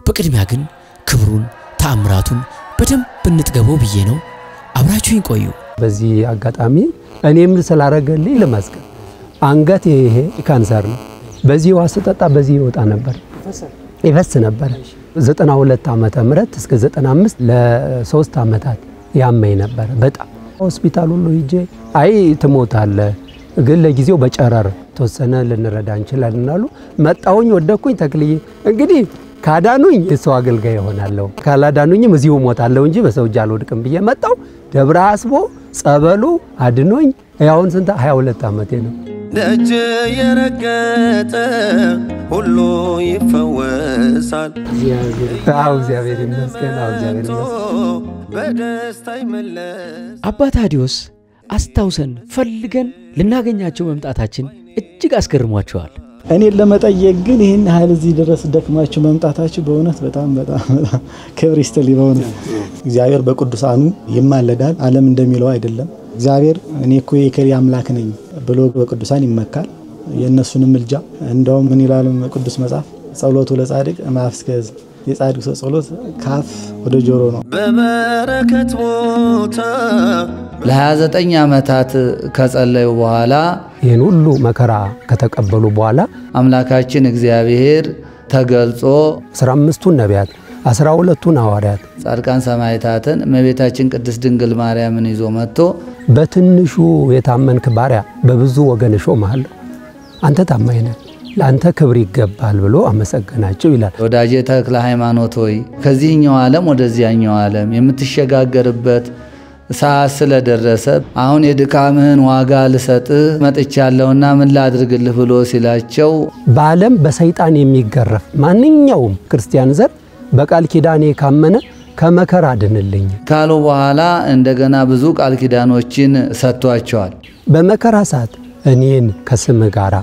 በቅድሚያ ግን ክብሩን ተአምራቱን በደንብ እንጥገበው ብዬ ነው። አብራችሁኝ ቆዩ። በዚህ አጋጣሚ እኔም ስላረገልኝ ለማስቀር አንገት ይሄ ካንሰር ነው። በዚህ ዋስ ተጣጣ በዚህ ይወጣ ነበር ይፈስ ነበር። 92 ዓመተ ምህረት እስከ 95 ለ3 ዓመታት ያመኝ ነበር። በጣም ሆስፒታል ሁሉ ሂጄ አይ ትሞታለህ ግን ለጊዜው በጨረር ተወሰነ ልንረዳ እንችላለን አሉ። መጣሁኝ ወደኩኝ ተክልዬ እንግዲህ ካዳኑኝ የሰው አገልጋይ ሆናለሁ ካላዳኑኝም እዚሁ ሞታለሁ እንጂ በሰው እጅ አልወድቅም ብዬ መጣሁ። ደብረ አስቦ ጸበሉ አድኖኝ ያውን ስንት 22 ዓመቴ ነው። ደጅ የረገጠ ሁሉ ይፈወሳል። እግዚአብሔር ይመስገን። በደስታ ይመለስ። አባ ታዲዮስ አስታውሰን ፈልገን ልናገኛቸው መምጣታችን እጅግ አስገርሟቸዋል። እኔን ለመጠየቅ ግን ይህን ኃይል እዚህ ድረስ ደክማችሁ መምጣታችሁ በእውነት በጣም ክብር ይስጥልኝ። በእውነት እግዚአብሔር በቅዱሳኑ ይማለዳል። ዓለም እንደሚለው አይደለም። እግዚአብሔር እኔ እኮ የከሪ አምላክ ነኝ ብሎ በቅዱሳን ይመካል። የእነሱንም ምልጃ እንደውም ምን ይላል ቅዱስ መጽሐፍ ጸሎቱ ለጻድቅ ማፍስከዝ የጻድቅ ሰው ጸሎት ካፍ ወደ ጆሮ ነው። በበረከት ቦታ ለ29 ዓመታት ከጸለዩ በኋላ ይህን ሁሉ መከራ ከተቀበሉ በኋላ አምላካችን እግዚአብሔር ተገልጾ 15ቱን ነቢያት 12ቱን ሐዋርያት ጻድቃን ሰማዕታትን እመቤታችን ቅድስት ድንግል ማርያምን ይዞ መጥቶ በትንሹ የታመንክ ባሪያ በብዙ ወገን እሾምሃለሁ፣ አንተ ታማኝ ነህ፣ ለአንተ ክብር ይገባል ብሎ አመሰገናቸው ይላል። ወዳጄ ተክለ ሃይማኖት ሆይ ከዚህኛው ዓለም ወደዚያኛው ዓለም የምትሸጋገርበት ሰዓት ስለደረሰ አሁን የድካምህን ዋጋ ልሰጥህ መጥቻለሁና ምን ላድርግልህ ብሎ ሲላቸው በዓለም በሰይጣን የሚገረፍ ማንኛውም ክርስቲያን ዘር በቃል ኪዳኔ ካመነ ከመከራ አድንልኝ ካሉ በኋላ እንደገና ብዙ ቃል ኪዳኖችን ሰጥቷቸዋል። በመከራ ሰዓት እኔን ከስም ጋራ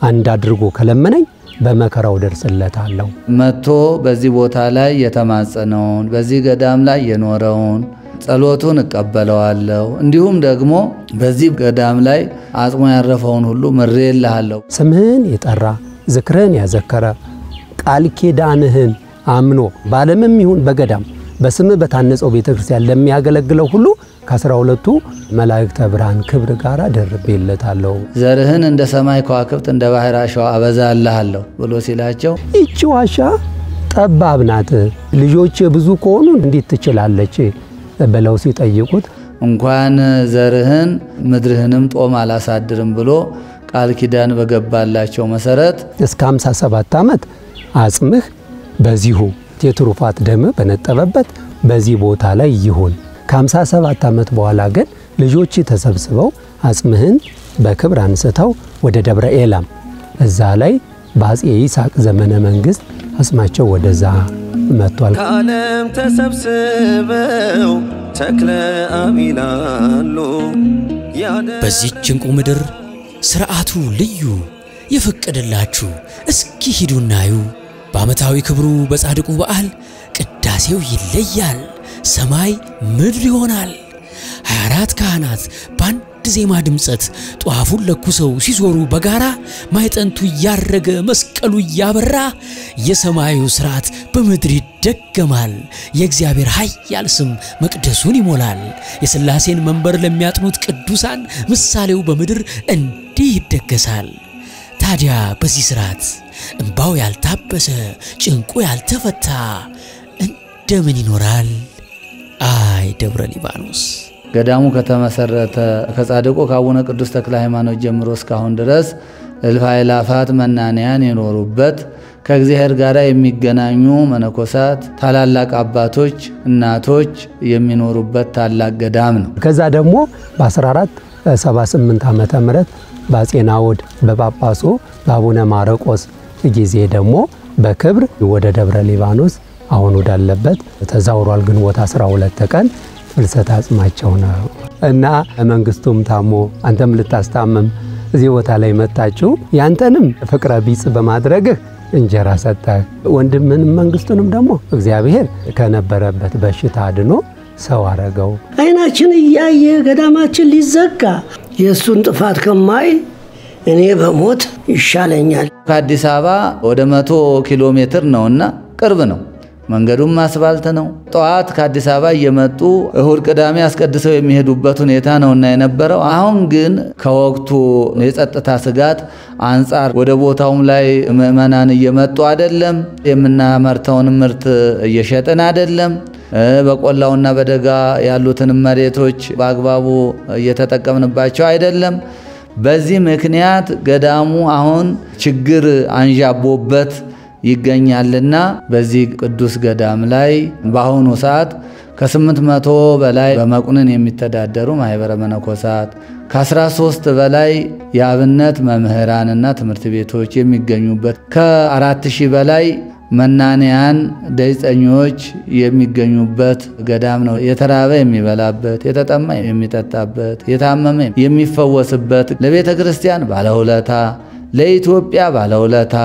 አንድ አድርጎ ከለመነኝ በመከራው ደርስለታለሁ። መጥቶ በዚህ ቦታ ላይ የተማጸነውን በዚህ ገዳም ላይ የኖረውን ጸሎቱን እቀበለዋለሁ፣ እንዲሁም ደግሞ በዚህ ገዳም ላይ አጽሞ ያረፈውን ሁሉ ምሬልሃለሁ። ስምህን የጠራ ዝክርህን ያዘከረ ቃል ኪዳንህን አምኖ ባለምም ይሁን በገዳም በስምህ በታነጸው ቤተክርስቲያን ለሚያገለግለው ሁሉ ከ12ቱ መላእክተ ብርሃን ክብር ጋር ደርቤለታለሁ። ዘርህን እንደ ሰማይ ከዋክብት እንደ ባህር አሸዋ አበዛልሃለሁ ብሎ ሲላቸው ይቺ ዋሻ ጠባብ ናት፣ ልጆች ብዙ ከሆኑ እንዴት ትችላለች ብለው ሲጠይቁት እንኳን ዘርህን ምድርህንም ጦም አላሳድርም ብሎ ቃል ኪዳን በገባላቸው መሰረት እስከ 57 ዓመት አጽምህ በዚሁ የትሩፋት ደም በነጠበበት በዚህ ቦታ ላይ ይሁን። ከ57 ዓመት በኋላ ግን ልጆች ተሰብስበው አጽምህን በክብር አንስተው ወደ ደብረ ኤላም እዛ ላይ በአፄ ይስሐቅ ዘመነ መንግስት አጽማቸው ወደዛ መጥቷል። ከዓለም ተሰብስበው ተክለ አብ ይላሉ። በዚህ ጭንቁ ምድር ስርዓቱ ልዩ የፈቀደላችሁ እስኪ ሂዱናዩ። በዓመታዊ ክብሩ በጻድቁ በዓል ቅዳሴው ይለያል፣ ሰማይ ምድር ይሆናል። 24 ካህናት በአንድ ዜማ ድምጸት ጧፉን ለኩሰው ሲዞሩ በጋራ ማይጠንቱ ያረገ መስቀሉ ያበራ የሰማዩ ስርዓት በምድር ይደገማል። የእግዚአብሔር ኃያል ስም መቅደሱን ይሞላል። የሥላሴን መንበር ለሚያጥኑት ቅዱሳን ምሳሌው በምድር እንዲህ ይደገሳል። ታዲያ በዚህ ስርዓት እንባው ያልታበሰ ጭንቁ ያልተፈታ እንደምን ይኖራል? አይ ደብረ ሊባኖስ ገዳሙ ከተመሰረተ ከጻድቁ ከአቡነ ቅዱስ ተክለ ሃይማኖት ጀምሮ እስካሁን ድረስ እልፍ አእላፋት መናንያን የኖሩበት ከእግዚአብሔር ጋር የሚገናኙ መነኮሳት፣ ታላላቅ አባቶች፣ እናቶች የሚኖሩበት ታላቅ ገዳም ነው። ከዛ ደግሞ በ1478 ዓመተ ምህረት በአፄ ናዖድ በጳጳሱ በአቡነ ማርቆስ ጊዜ ደግሞ በክብር ወደ ደብረ ሊባኖስ አሁን ወዳለበት ተዛውሯል። ግንቦት 12 ቀን ፍልሰተ አጽማቸው ነው እና መንግስቱም ታሞ አንተም ልታስታምም እዚህ ቦታ ላይ መጣችሁ ያንተንም ፍቅረ ቢጽ በማድረግህ እንጀራ ሰጠ። ወንድምንም መንግስቱንም ደግሞ እግዚአብሔር ከነበረበት በሽታ አድኖ ሰው አረገው። አይናችን እያየ ገዳማችን ሊዘጋ የእሱን ጥፋት ከማይ እኔ በሞት ይሻለኛል። ከአዲስ አበባ ወደ 100 ኪሎ ሜትር ነውና ቅርብ ነው። መንገዱም አስፋልት ነው። ጠዋት ከአዲስ አበባ እየመጡ እሁድ ቅዳሜ አስቀድሰው የሚሄዱበት ሁኔታ ነውና የነበረው። አሁን ግን ከወቅቱ የጸጥታ ስጋት አንጻር ወደ ቦታውም ላይ ምእመናን እየመጡ አይደለም። የምናመርተውን ምርት እየሸጥን አይደለም። በቆላውና በደጋ ያሉትን መሬቶች በአግባቡ እየተጠቀምንባቸው አይደለም። በዚህ ምክንያት ገዳሙ አሁን ችግር አንዣቦበት ይገኛልና በዚህ ቅዱስ ገዳም ላይ በአሁኑ ሰዓት ከ800 በላይ በመቁነን የሚተዳደሩ ማህበረ መነኮሳት ከ13 በላይ የአብነት መምህራንና ትምህርት ቤቶች የሚገኙበት ከ4000 በላይ መናንያን ደይጸኞች የሚገኙበት ገዳም ነው። የተራበ የሚበላበት፣ የተጠማ የሚጠጣበት፣ የታመመ የሚፈወስበት፣ ለቤተ ክርስቲያን ባለውለታ፣ ለኢትዮጵያ ባለውለታ፣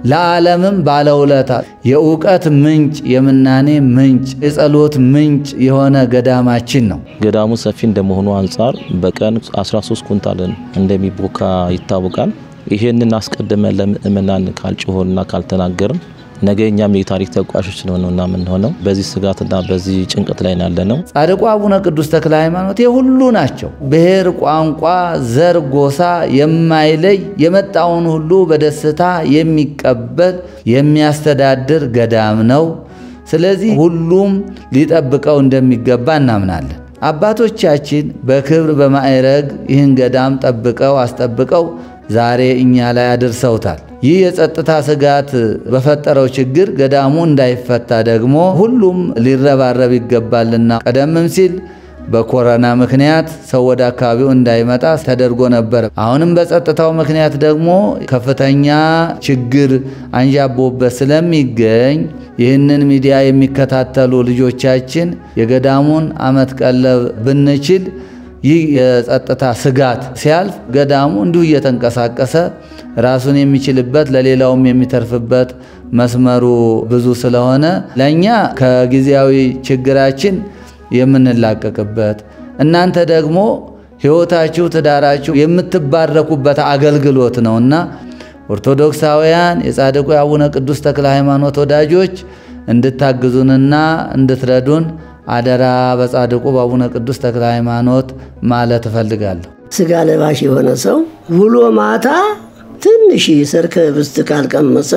ለዓለምም ባለውለታ፣ የእውቀት ምንጭ፣ የምናኔ ምንጭ፣ የጸሎት ምንጭ የሆነ ገዳማችን ነው። ገዳሙ ሰፊ እንደመሆኑ አንጻር በቀን 13 ኩንታልን እንደሚቦካ ይታወቃል። ይሄንን አስቀድመን ለምእመናን ካልጮሆንና ካልተናገርን ነገ እኛም የታሪክ ተቋሾች ስለሆነውና ምን ሆነው በዚህ ስጋትና በዚህ ጭንቀት ላይ ያለነው። ጻድቁ አቡነ ቅዱስ ተክለ ሃይማኖት የሁሉ ናቸው። ብሔር፣ ቋንቋ፣ ዘር፣ ጎሳ የማይለይ የመጣውን ሁሉ በደስታ የሚቀበል የሚያስተዳድር ገዳም ነው። ስለዚህ ሁሉም ሊጠብቀው እንደሚገባ እናምናለን። አባቶቻችን በክብር በማዕረግ ይህን ገዳም ጠብቀው አስጠብቀው ዛሬ እኛ ላይ አድርሰውታል። ይህ የጸጥታ ስጋት በፈጠረው ችግር ገዳሙ እንዳይፈታ ደግሞ ሁሉም ሊረባረብ ይገባልና ቀደምም ሲል በኮሮና ምክንያት ሰው ወደ አካባቢው እንዳይመጣ ተደርጎ ነበር። አሁንም በጸጥታው ምክንያት ደግሞ ከፍተኛ ችግር አንዣቦበት ስለሚገኝ ይህንን ሚዲያ የሚከታተሉ ልጆቻችን የገዳሙን ዓመት ቀለብ ብንችል ይህ የጸጥታ ስጋት ሲያልፍ ገዳሙ እንዲሁ እየተንቀሳቀሰ ራሱን የሚችልበት ለሌላውም የሚተርፍበት መስመሩ ብዙ ስለሆነ ለኛ ከጊዜያዊ ችግራችን የምንላቀቅበት እናንተ ደግሞ ሕይወታችሁ ትዳራችሁ የምትባረኩበት አገልግሎት ነውና ኦርቶዶክሳውያን የጻድቁ አቡነ ቅዱስ ተክለ ሃይማኖት ወዳጆች እንድታግዙንና እንድትረዱን አደራ በጻድቁ በአቡነ ቅዱስ ተክለ ሃይማኖት ማለት እፈልጋለሁ። ስጋ ለባሽ የሆነ ሰው ውሎ ማታ ትንሽ ሰርክ ብስት ካልቀመሰ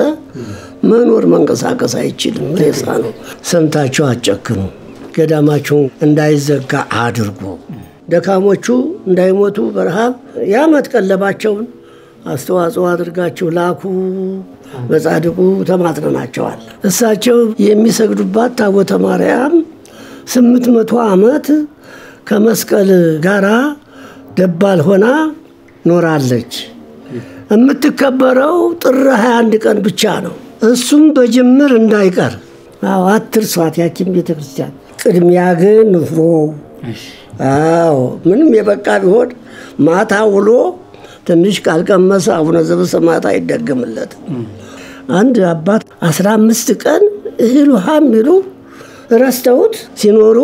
መኖር መንቀሳቀስ አይችልም። ሬሳ ነው። ሰምታችሁ አጨክኑ። ገዳማችሁ እንዳይዘጋ አድርጉ። ደካሞቹ እንዳይሞቱ በረሃብ የዓመት ቀለባቸውን አስተዋጽኦ አድርጋችሁ ላኩ። በጻድቁ ተማጥነናቸዋል። እሳቸው የሚሰግዱባት ታቦተ ማርያም 800 ዓመት ከመስቀል ጋራ ደባል ሆና ኖራለች። የምትከበረው ጥር 21 ቀን ብቻ ነው። እሱም በጅምር እንዳይቀር አትርሷት ያቺን ቤተክርስቲያን። ቅድሚያ ግን ንፍሮ ምንም የበቃ ቢሆን ማታ ውሎ ትንሽ ካልቀመሰ አቡነ ዘበሰማያት አይደገምለት። አንድ አባት 15 ቀን እህል ውሃ የሚሉ ረስተውት ሲኖሩ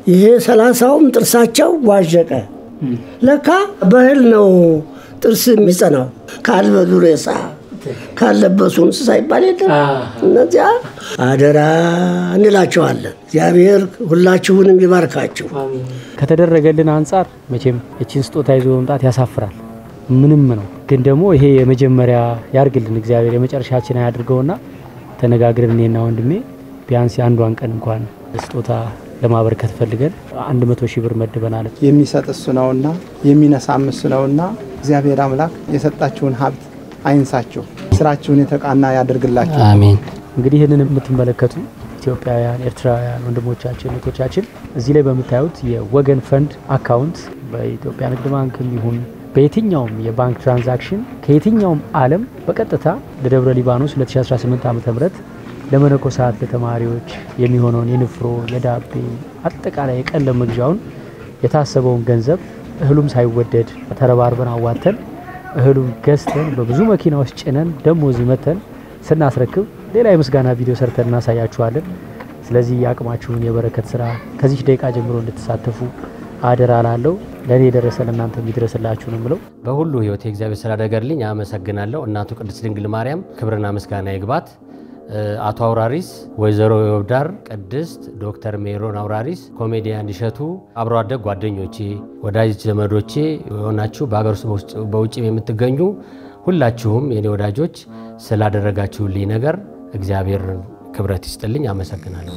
ይሄ 30ውም ጥርሳቸው ዋዠቀ። ለካ በእህል ነው ጥርስ የሚጸናው። ካልበሉ ሬሳ ካለበሱ እንስሳ ይባል የለም። እነዚያ አደራ እንላቸዋለን። እግዚአብሔር ሁላችሁንም ይባርካችሁ። ከተደረገልን አንጻር መቼም እቺን ስጦታ ይዞ መምጣት ያሳፍራል። ምንም ነው። ግን ደግሞ ይሄ የመጀመሪያ ያርግልን እግዚአብሔር የመጨረሻችን ያድርገውና ተነጋግረን እኔና ወንድሜ ቢያንስ አንዷን ቀን እንኳን ስጦታ ለማበርከት ፈልገን 100,000 ብር መድበናል። የሚሰጥ እሱ ነውና የሚነሳም እሱ ነውና እግዚአብሔር አምላክ የሰጣችሁን ሀብት አይንሳችሁ። ስራችሁን የተቃና ያደርግላችሁ። አሜን። እንግዲህ ይህንን የምትመለከቱ ኢትዮጵያውያን፣ ኤርትራውያን ወንድሞቻችን እህቶቻችን እዚህ ላይ በምታዩት የወገን ፈንድ አካውንት በኢትዮጵያ ንግድ ባንክም ይሁን በየትኛውም የባንክ ትራንዛክሽን ከየትኛውም ዓለም በቀጥታ ለደብረ ሊባኖስ 2018 ዓ.ም ለመነኮሳት ለተማሪዎች የሚሆነውን የንፍሮ የዳቤ አጠቃላይ የቀለም መግዣውን የታሰበውን ገንዘብ እህሉም ሳይወደድ ተረባርበን አዋተን እህሉን ገዝተን በብዙ መኪናዎች ጭነን ደሞ እዚህ መተን ስናስረክብ ሌላ የምስጋና ቪዲዮ ሰርተን እናሳያችኋለን። ስለዚህ ያቅማችሁን የበረከት ስራ ከዚህ ደቂቃ ጀምሮ እንድትሳተፉ አደራ ላለው ለኔ የደረሰ ለእናንተ የሚደርስላችሁ ነው ብለው በሁሉ ህይወት የእግዚአብሔር ስራ ያደርግልኝ። አመሰግናለሁ። እናቱ ቅድስት ድንግል ማርያም ክብርና ምስጋና ይግባት። አቶ አውራሪስ፣ ወይዘሮ ይወብዳር ቅድስት፣ ዶክተር ሜሮን አውራሪስ፣ ኮሜዲያን እሸቱ፣ አብሮ አደግ ጓደኞቼ፣ ወዳጅ ዘመዶቼ የሆናችሁ በአገር ውስጥ በውጭም የምትገኙ ሁላችሁም የኔ ወዳጆች ስላደረጋችሁልኝ ነገር እግዚአብሔር ክብረት ይስጥልኝ። አመሰግናለሁ።